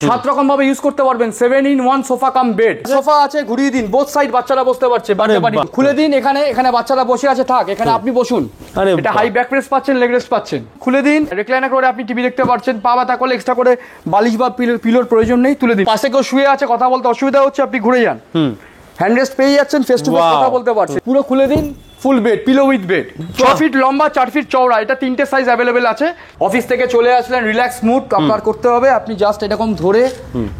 সাত রকম ভাবে ইউজ করতে পারবেন। 7-in-1 sofa cum bed. Sofa আছে, ঘুরিয়ে দিন, বোথ সাইড বাচ্চারা বসতে পারছে। খুলে দিন, এখানে বাচ্চারা বসে আছে, থাক এখানে আপনি বসুন। এটা হাই ব্যাক প্রেস পাচ্ছেন, লেগ রেস্ট পাচ্ছেন। খুলে দিন, রিক্লাইনার করে আপনি টিভি দেখতে পাচ্ছেন। পা ব্যথা করলে এক্সট্রা করে বালিশ বা পিলোর প্রয়োজন নেই, তুলে দিন। পাশে কেউ শুয়ে আছে, কথা বলতে অসুবিধা হচ্ছে, আপনি ঘুরে যান, হ্যান্ড রেস্ট পেয়ে যাচ্ছেন, ফেস টু ফেস কথা বলতে পারছেন। পুরো খুলে দিন, full bed, pillow with bed, 6 feet লম্বা, 4 ফিট চওড়া। এটা 3টে সাইজ অ্যাভেলেবেল আছে। অফিস থেকে চলে আসলেন, রিল্যাক্স মুড আপনার করতে হবে, আপনি জাস্ট এরকম ধরে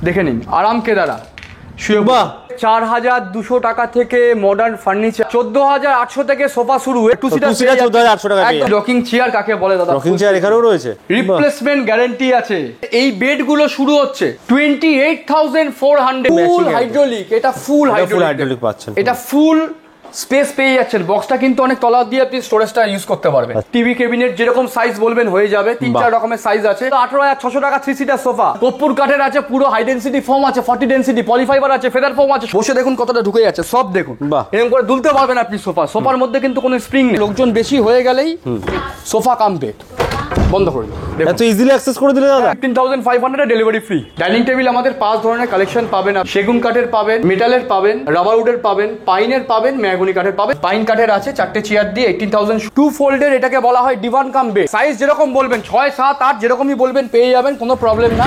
দেখে নিন, আরাম কেদারা শুয়ে। 4200 টাকা থেকে মডার্ন ফার্নিচার, 14800 থেকে সোফা শুরু। টু সিটার 14800 টাকা। রকিং চেয়ার কাকে বলে দাদা? রকিং চেয়ার এখানেও রয়েছে, রিপ্লেসমেন্ট গ্যারান্টি আছে। এই বেড গুলো শুরু হচ্ছে 28400। ফুল হাইড্রোলিক, এটা ফুল হাইড্রোলিক পাচ্ছেন। এটা ফুল স্পেস পেয়ে যাচ্ছেন। বক্সটা কিন্তু অনেক তলা দিয়ে আপনি স্টোরেজটা ইউজ করতে পারবেন। টিভি ক্যাবিনেট যেরকম সাইজ বলবেন হয়ে যাবে। 3-4 রকমের সাইজ আছে। 18600 টাকা 3 সিটার সোফা, কর্পূর কাঠের আছে, পুরো হাই ডেনসিটি ফোম আছে, 40 ডেনসিটি পলিফাইবার আছে, ফেদার ফোম আছে। বসে দেখুন কতটা ঢুকে যাচ্ছে, সব দেখুন। এরকম করে দুলতে পারবেন আপনি সোফা। সোফার মধ্যে কিন্তু কোনো স্প্রিং নেই। লোকজন বেশি হয়ে গেলেই সোফা কাম বেড বন্ধ করে দিন। এত ইজিলি অ্যাক্সেস করে দিলে দাদা 15500 এ ডেলিভারি ফ্রি। ডাইনিং টেবিল আমাদের 5 ধরনের কালেকশন পাবেন। সেগুন কাঠের পাবেন, মেটালের পাবেন, রাবার উডের পাবেন, পাইনের পাবেন, মেহগনি কাঠের পাবেন। পাইন কাঠের আছে 4টে চেয়ার দিয়ে 18000। 2 ফোল্ডের, এটাকে বলা হয় ডিভান কাম বেড। সাইজ যেরকম বলবেন 6, 7, 8 যেরকমই বলবেন পেয়ে যাবেন, কোনো প্রবলেম না।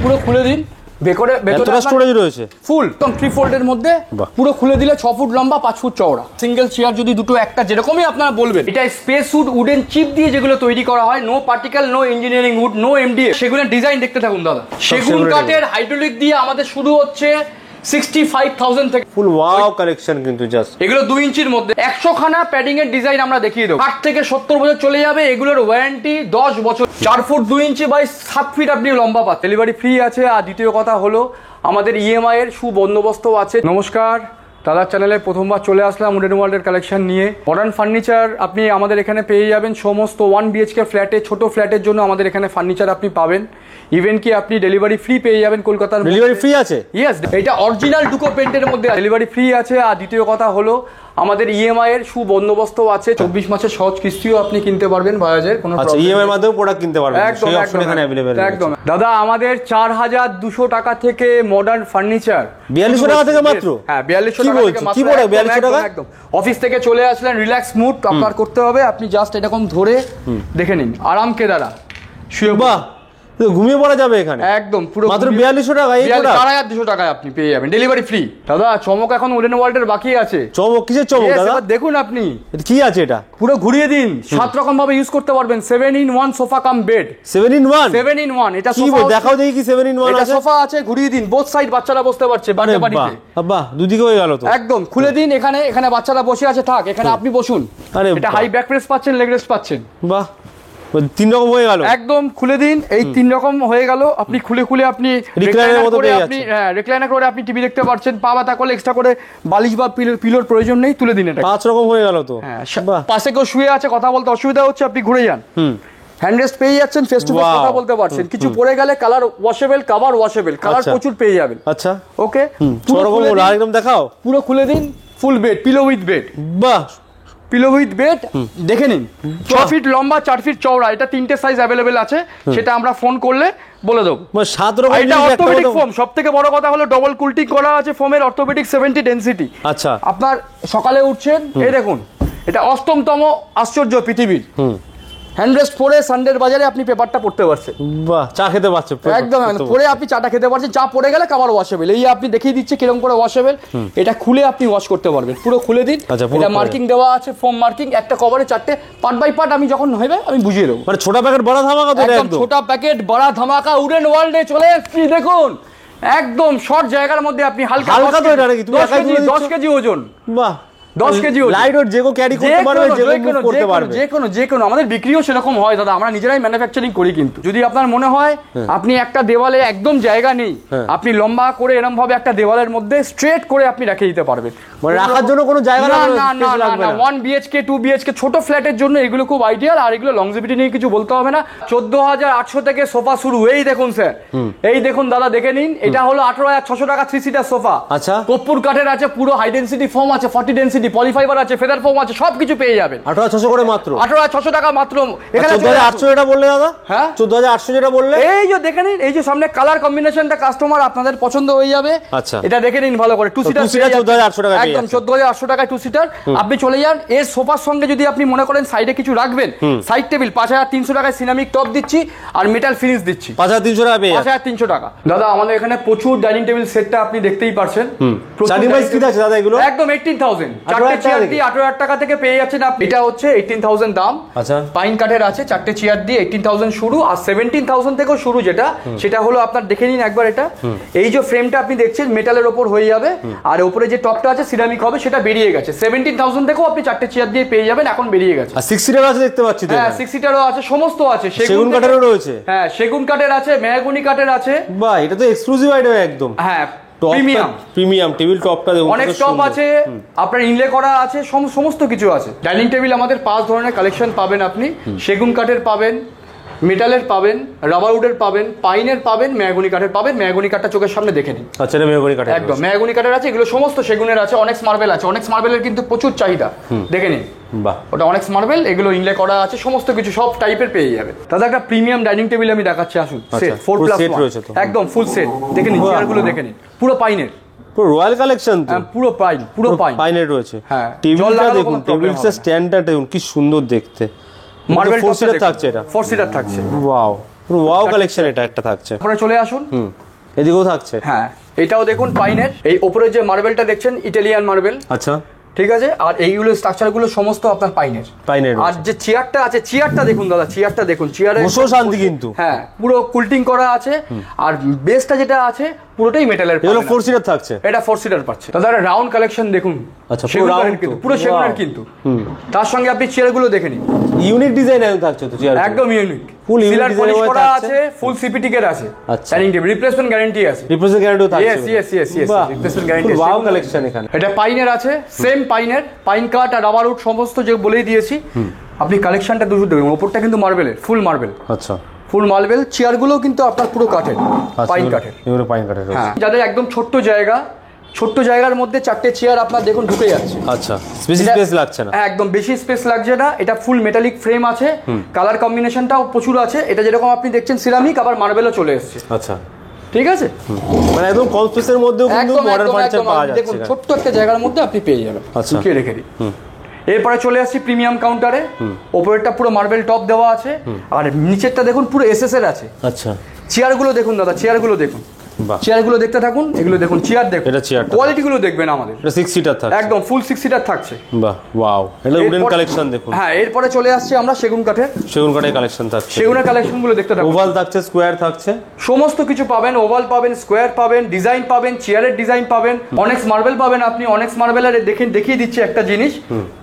পুরো খুলে দিন, ভেতরে স্টোরেজ রয়েছে ফুল। 3 ফোল্ডের মধ্যে পুরো খুলে দিলে 6 ফুট লম্বা, 5 ফুট চওড়া। সিঙ্গেল চেয়ার যদি দুটো একটা যেরকমই আপনারা বলবেন। এটা স্পেস উড, উডেন চিপ দিয়ে যেগুলো তৈরি করা হয়, no particle, no engineering wood, no MDA. সেগুলো ডিজাইন দেখতে থাকুন দাদা। সেগুন কাঠের হাইড্রোলিক দিয়ে আমাদের শুরু হচ্ছে 65000 থেকে। ফুল ওয়াও কালেকশন কিন্তু জাস্ট। এগুলো 2 ইঞ্চির মধ্যে 100 খানা প্যাডিং এর ডিজাইন আমরা দেখিয়ে দেবো। 8 থেকে 70 বছর চলে যাবে। এগুলোর ওয়ারেন্টি 10 বছর। 4 ফুট 2 ইঞ্চি বাই 7 ফিট আপনি লম্বা পাচ্ছেন। ডেলিভারি ফ্রি আছে। আর দ্বিতীয় কথা হলো আমাদের ইএমআই এর সুবন্দোবস্ত আছে। নমস্কার, দাদার চ্যানেলে প্রথমবার চলে আসলাম উডেন ওয়ার্ল্ডের কালেকশন নিয়ে। মডার্ন ফার্নিচার আপনি আমাদের এখানে পেয়ে যাবেন। সমস্ত 1 বিএইচকে ফ্ল্যাটে, ছোট ফ্ল্যাটের জন্য আমাদের এখানে ফার্নিচার আপনি পাবেন। ইভেন কি আপনি ডেলিভারি ফ্রি পেয়ে যাবেন। কলকাতার ডেলিভারি ফ্রি আছে। ইয়েস, এটা অরিজিনাল ডুকো পেন্টের মধ্যে ডেলিভারি ফ্রি আছে। আর দ্বিতীয় কথা হলো আমাদের ইএমআই এর সুবন্দোবস্ত আছে। 24 মাসের সহজ কিস্তিও আপনি কিনতে পারবেন বাজাজের, কোনো প্রবলেম নেই। ইএমআই এর মাধ্যমে প্রোডাক্ট কিনতে পারবেন, সেই অপশন এখানে अवेलेबल আছে। একদম দাদা, আমাদের 4200 টাকা থেকে মডার্ন ফার্নিচার। 4200 টাকা থেকে মাত্র? হ্যাঁ, 4200 টাকা থেকে মাত্র। কি বলে 4200 টাকা? একদম। অফিস থেকে চলে আসলেন, রিল্যাক্স মুড আপনার করতে হবে, আপনি জাস্ট এরকম ধরে দেখে নিন, আরাম কেদারা শুয়ে। বাহ, ঘুমিয়ে পড়া যাবে এখানে একদম। পুরো মাত্র 4200 টাকা। এই 4200 টাকায় আপনি পেয়ে যাবেন, ডেলিভারি ফ্রি। দাদা চমক এখন উডেন ওয়ার্ল্ডের বাকি আছে। চমক কিসের চমক দাদা? দেখুন আপনি, কি আছে এটা, পুরো ঘুরিয়ে দিন। 7 রকম ভাবে ইউজ করতে পারবেন। 7-in-1 sofa cum bed. 7-in-1 এটা সোফা। দেখাও দেখি কি 7-in-1 আছে। সোফা আছে, ঘুরিয়ে দিন, বোথ সাইড বাচ্চারা বসতে পারছে। বাড়িতে বাহ, দুদিকে হয়ে গেল তো। একদম খুলে দিন, এখানে বাচ্চারা বসে আছে, থাক এখানে আপনি বসুন। এটা হাই ব্যাক প্রেস পাচ্ছেন, লেগ রেস্ট পাচ্ছেন। বাহ, 3 রকম হয়ে গেল। একদম খুলে দিন, এই 3 রকম হয়ে গেল। আপনি খুলে আপনি রিক্লাইনার করে আপনি টিভি দেখতে পাচ্ছেন। পা ব্যথা করলে এক্সট্রা করে বালিশ বা পিলোর প্রয়োজন নেই, তুলে দিন। এটা 5 রকম হয়ে গেল তো। পাশে কেউ শুয়ে আছে, কথা বলতে অসুবিধা হচ্ছে, আপনি ঘুরে যান, হ্যান্ড রেস্ট পেয়ে যাচ্ছেন, ফেস টু ফেস কথা বলতে পারছেন। কিছু পড়ে গেলে colour washable, cover washable, colour প্রচুর পেয়ে যাবেন। আচ্ছা, ওকে, একদম দেখাও। পুরো খুলে দিন, full bed, pillow with bed. বাহ, পিলো উইথ বেড দেখে নিন। 6 ফিট লম্বা, 4 ফিট চওড়া। এটা 3টে সাইজ অ্যাভেলেবেল আছে, সেটা আমরা ফোন করলে বলে দেবো। 7 রকম। এটা অর্থোপেডিক ফোম। সবথেকে বড় কথা হলো ডবল কুলটিং করা আছে ফোমের, অর্থোপেডিক 70 ডেনসিটি। আচ্ছা, আপনার সকালে উঠছেন, এই দেখুন, এটা 8তম আশ্চর্য পৃথিবীর। হ্যান্ড রেস্ট পরে সানডের বাজারে আপনি পেপারটা পড়তে পারছেন। বাহ, চা খেতে পারছেন একদম। পরে আপনি চাটা খেতে পারছেন। চা পড়ে গেলে কভার ওয়াশেবল। এই আপনি দেখিয়ে দিচ্ছে কিরকম করে ওয়াশেবল। এটা খুলে আপনি ওয়াশ করতে পারবেন। পুরো খুলে দিন। এটা মার্কিং দেওয়া আছে, ফোম মার্কিং। একটা কভারে 4টে, পার্ট বাই পার্ট আমি যখন হবে আমি বুঝিয়ে দেবো। মানে ছোট প্যাকেট বড় ধামাকা তো। একদম ছোট প্যাকেট বড় ধামাকা। উডেন ওয়ার্ল্ডে চলে এসেছি, দেখুন একদম শর্ট জায়গার মধ্যে আপনি হালকা তো। এটা নাকি তুমি 10 কেজি ওজন। বাহ, 10 কেজি লাইট ওয়েট, যেকোনো ক্যারি করতে পারবে, যেকোনো করতে পারবে, যেকোনো। আমাদের বিক্রিও সেরকম হয় দাদা, আমরা নিজেরাই ম্যানুফ্যাকচারিং করি। কিন্তু যদি আপনার মনে হয় আপনি একটা দেওয়ালে একদম জায়গা নেই, আপনি লম্বা করে এরকম ভাবে একটা দেওয়ালের মধ্যে স্ট্রেট করে আপনি রেখে দিতে পারবেন। মানে রাখার জন্য কোনো জায়গা না। 1 বিএইচকে 2 বিএইচকে ছোট ফ্ল্যাটের জন্য এগুলো খুব আইডিয়াল। আর এগুলো লংজিভিটি নিয়ে কিছু বলতে হবে না। 14800 থেকে সোফা শুরু। এই দেখুন স্যার, এই দেখুন দাদা, দেখে নিন। এটা হলো 18600 টাকা 3 সিটার সোফা। আচ্ছা, কর্পূর কাঠের আছে, পুরো হাই ডেনসিটি ফোম আছে, 40 ডেনসিটি পলিফাইবার আছে, ফেদার ফোম আছে, সবকিছু পেয়ে যাবেন 18,600 করে মাত্র। 18,600 টাকা মাত্র। এখানে 14,800 যেটা বললে দাদা, হ্যাঁ 14,800 যেটা বললে, এই যে দেখে নিন, এই যে সামনে কালার কম্বিনেশনটা কাস্টমার আপনাদের পছন্দ হয়ে যাবে। আচ্ছা, এটা দেখে নিন ভালো করে। 2 সিটার 14,800 টাকা, একদম 14,800 টাকায় 2 সিটার। আপনি চলে যান এর সোফার সঙ্গে যদি আপনি মনে করেন সাইডে কিছু রাখবেন, সাইড টেবিল 5,300 টাকায় সিরামিক টপ দিচ্ছি আর মেটাল ফিনিশ দিচ্ছি 5,300 টাকা পেয়ে 5,300 টাকা। দাদা আমাদের এখানে প্রচুর ডাইনিং টেবিল সেটটা আপনি দেখতেই পারছেন। স্টার্টিং প্রাইস কি আছে দাদা এগুলো? একদম 18,000, চারটে চেয়ার দিয়ে 18,000 টাকা থেকে পেয়ে যাচ্ছেন আপনি। এটা হচ্ছে 18,000 দাম। আচ্ছা, পাইন কাঠের আছে, চারটে চেয়ার দিয়ে 18,000 শুরু, আর 17,000 থেকেও শুরু। যেটা সেটা হলো আপনার দেখে নিন একবার এটা, এই যে ফ্রেমটা আপনি দেখছেন মেটালের ওপর হয়ে যাবে, আর উপরে যে টপটা আছে সিরামিক হবে, সেটা বেরিয়ে গেছে। 17,000 থেকেও আপনি চারটে চেয়ার দিয়ে পেয়ে যাবেন, এখন বেরিয়ে গেছে। আর 6 সিটার আছে দেখতে পাচ্ছি তো। হ্যাঁ 6 সিটারও আছে, সমস্ত আছে। সেগুন কাঠেরও রয়েছে। হ্যাঁ সেগুন কাঠের আছে, মেহগনি কাঠের আছে। বাহ, এটা তো এক্সক্লুসিভ আইটেম একদম। হ্যাঁ প্রিমিয়াম টেবিল টপটা দেখুন, অনেক টপ আছে আপনার, ইনলে করা আছে, সমস্ত কিছু আছে। ডাইনিং টেবিল আমাদের 5 ধরনের কালেকশন পাবেন আপনি। সেগুন কাঠের পাবেন, মেটালের পাবেন, রাবার উডের পাবেন, পাইনের পাবেন, মেহগনি কাঠের পাবেন। মেহগনি কাঠটা চোখের সামনে দেখে নিন। আচ্ছা, এটা মেহগনি কাঠের, একদম মেহগনি কাঠের আছে। এগুলো সমস্ত সেগুনের আছে। অনেক্স মার্বেল আছে, অনেক্স মার্বেলের কিন্তু প্রচুর চাহিদা, দেখে নিন। বাহ, ওটা অনেক্স মার্বেল, এগুলো ইনলে করা আছে, সমস্ত কিছু সব টাইপের পেয়ে যাবে। দাদা একটা প্রিমিয়াম ডাইনিং টেবিল আমি দেখাচ্ছি, আসুন। সেট 4+1 একদম ফুল সেট, দেখে নিন। চেয়ারগুলো দেখে নিন, পুরো পাইনের, পুরো রয়্যাল কালেকশন তো। পুরো পাইনের রয়েছে। হ্যাঁ, টেবিলটা দেখুন, টেবিলটা স্ট্যান্ডটা দেখুন কি সুন্দর দেখতে। মার্বেল 4 সিটার থাকছে, এটা 4 সিটার থাকছে। ওয়াও, পুরো ওয়াও কালেকশন এটা একটা থাকছে। তারপরে চলে আসুন, এদিকেও থাকছে। হ্যাঁ এটাও দেখুন পাইনের। এই উপরে যে মার্বেলটা দেখছেন ইটালিয়ান মার্বেল। আচ্ছা, ঠিক আছে। আর এইগুলো স্ট্রাকচারগুলো সমস্ত আপনার পাইনের। আর যে চেয়ারটা আছে, চেয়ারটা দেখুন দাদা, চেয়ারটা দেখুন, চেয়ারে বসেও শান্তি কিন্তু। হ্যাঁ পুরো কুলটিং করা আছে। আর বেসটা যেটা আছে পুরোটাই মেটালের। এগুলো 4 সিটার থাকছে, এটা 4 সিটার পাচ্ছে। দাদা রাউন্ড কালেকশন দেখুন। আচ্ছা, পুরো রাউন্ড কিন্তু, পুরো সেগুনের কিন্তু। তার সঙ্গে আপনি চেয়ারগুলো দেখে নিন, ইউনিক ডিজাইন থাকছে তো চেয়ার, একদম ইউনিক। ফুল সিলার পলিশ করা আছে, ফুল সিপিটিকের আছে। আচ্ছা, ডাইনিং টেবিল রিপ্লেসমেন্ট গ্যারান্টি আছে। রিপ্লেসমেন্ট গ্যারান্টিও থাকছে। ইয়েস রিপ্লেসমেন্ট গ্যারান্টি আছে। ওয়াও কালেকশন এখানে। এটা পাইনের আছে, সেম পাইনের, পাইন কাঠ আর রাবার উড সমস্ত যে বলেই দিয়েছি। আপনি কালেকশনটা দুটো দেখুন, ওপরটা কিন্তু মার্বেলের, ফুল মার্বেল। আচ্ছা, ফুল মার্বেল। চেয়ারগুলো কিন্তু আপনার পুরো কাঠের, পাইন কাঠের। এগুলো পাইন কাঠের। হ্যাঁ, যাদের একদম ছোট্ট জায়গা, ছোট্ট জায়গার মধ্যে চারটে চেয়ার আপনার দেখুন ঢুকে যাচ্ছে। আচ্ছা, বেশি স্পেস লাগছে না। একদম বেশি স্পেস লাগছে না। এটা ফুল মেটালিক ফ্রেম আছে, কালার কম্বিনেশনটাও প্রচুর আছে। এটা যেরকম আপনি দেখছেন সিরামিক, আবার মার্বেলও চলে এসেছে। আচ্ছা, ঠিক আছে। মানে একদম কম স্পেসের মধ্যেও কিন্তু মডার্ন ফার্নিচার পাওয়া যাচ্ছে। দেখুন ছোট্ট একটা জায়গার মধ্যে আপনি পেয়ে যাবেন। আচ্ছা, রেখে দিই। এরপরে চলে আসছি প্রিমিয়াম কাউন্টারে। ওপরেরটা পুরো মার্বেল টপ দেওয়া আছে, আর নিচেরটা দেখুন পুরো এসএস এর আছে। আচ্ছা, চেয়ারগুলো দেখুন দাদা, চেয়ারগুলো দেখুন, চেয়ারগুলো দেখতে থাকুন। এগুলো দেখুন, চেয়ার দেখুন, এটা চেয়ার কোয়ালিটি গুলো দেখবেন আমাদের। এটা 6 সিটার থাকছে, একদম ফুল 6 সিটার থাকছে। বাহ, ওয়াও, এটা উডেন কালেকশন দেখুন। হ্যাঁ এরপরে চলে আসছে আমরা সেগুন কাঠের। সেগুন কাঠের কালেকশন থাকছে, সেগুনের কালেকশন গুলো দেখতে থাকুন। ওভাল থাকছে, স্কোয়ার থাকছে, সমস্ত কিছু পাবেন। ওভাল পাবেন, স্কোয়ার পাবেন, ডিজাইন পাবেন, চেয়ারের ডিজাইন পাবেন, অনেক্স মার্বেল পাবেন আপনি। অনেক্স মার্বেলের দেখিয়ে দিচ্ছি একটা জিনিস,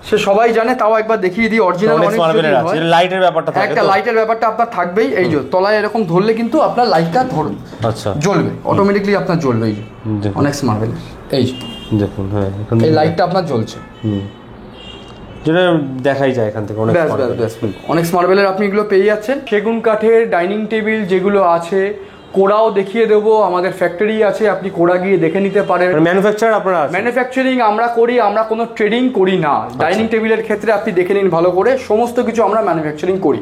সে সবাই জানে, তাও একবার দেখিয়ে দিই। অরিজিনাল অনেক্স মার্বেলের আছে, লাইটের ব্যাপারটা থাকে, একটা লাইটের ব্যাপারটা আপনার থাকবেই। এই যে তলায় এরকম ধরলে কিন্তু আপনার লাইটটা ধরুন, আচ্ছা জ্বলবে অটোমেটিকলি আপনার জ্বলবে। এই যে অনেক্স মার্বেল, এই যে দেখুন, হ্যাঁ এই লাইটটা আপনার জ্বলছে, যেটা দেখাই যায় এখান থেকে। অনেক্স মার্বেলের আপনি এগুলো পেয়ে যাচ্ছেন। সেগুন কাঠের ডাইনিং টেবিল যেগুলো আছে, কোড়াও দেখিয়ে দেবো, আমাদের ফ্যাক্টরি আছে, আপনি কোড়া গিয়ে দেখে নিতে পারেন। ম্যানুফ্যাকচার আপনারা? ম্যানুফ্যাকচারিং আমরা করি, আমরা কোনো ট্রেডিং করি না। ডাইনিং টেবিলের ক্ষেত্রে আপনি দেখে নিন ভালো করে, সমস্ত কিছু আমরা ম্যানুফ্যাকচারিং করি।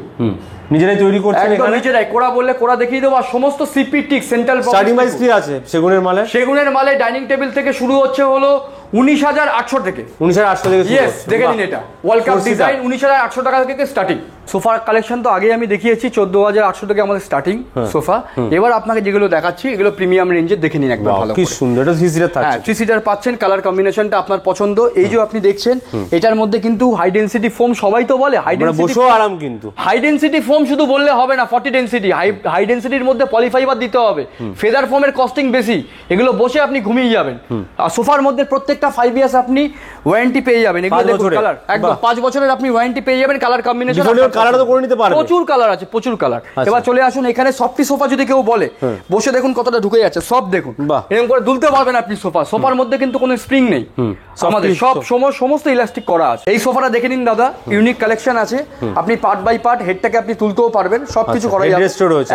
নিজেরাই তৈরি করছেন? একদম নিজেরাই। কোড়া বললে কোড়া দেখিয়ে দেবো, আর সমস্ত সিপিটিক সেন্ট্রাল স্টার্টিং প্রাইস কি আছে সেগুনের মালে? সেগুনের মালে ডাইনিং টেবিল থেকে শুরু হচ্ছে হলো 19,800 থেকে। 19,800 থেকে? ইয়েস, দেখে নিন, এটা ওয়ার্ল্ড কাপ ডিজাইন 19,800 টাকা থেকে স্টার্টিং। সোফার কালেকশন তো আগে আমি দেখিয়েছি, 14,800 থেকে আমাদের স্টার্টিং সোফা। এবার আপনাকে যেগুলো দেখাচ্ছি এগুলো প্রিমিয়াম রেঞ্জের, দেখে নিন একবার ভালো। কি সুন্দর, এটা 3 সিটার থাকছে। হ্যাঁ 3 সিটার পাচ্ছেন, কালার কম্বিনেশনটা আপনার পছন্দ। এই যে আপনি দেখছেন, এটার মধ্যে কিন্তু হাই ডেনসিটি ফোম, সবাই তো বলে হাই ডেনসিটি, বসেও আরাম কিন্তু। হাই ডেনসিটি ফোম শুধু বললে হবে না, 40 ডেনসিটি। হাই ডেনসিটির মধ্যে পলিফাইবার দিতে হবে। ফেদার ফোমের কস্টিং বেশি, এগুলো বসে আপনি ঘুমিয়ে যাবেন। আর সোফার মধ্যে প্রত্যেকটা 5 ইয়ার্স আপনি ওয়ারেন্টি পেয়ে যাবেন। এগুলো দেখুন কালার, একদম 5 বছরের আপনি ওয়ারেন্টি পেয়ে যাবেন। কালার কম্বিনেশন, কালার তো করে নিতে পারবেন, প্রচুর কালার আছে, প্রচুর কালার। এবার চলে আসুন এখানে সফটি সোফা যদি কেউ বলে, বসে দেখুন কতটা ঢুকে যাচ্ছে, সব দেখুন, এরকম করে দুলতে পারবেন আপনি সোফা। সোফার মধ্যে কিন্তু কোনো স্প্রিং নেই, আমাদের সব সমস্ত ইলাস্টিক করা আছে। এই সোফাটা দেখে নিন দাদা, ইউনিক কালেকশন আছে। আপনি পার্ট বাই পার্ট হেডটাকে আপনি তুলতেও পারবেন, সবকিছু করা যাবে।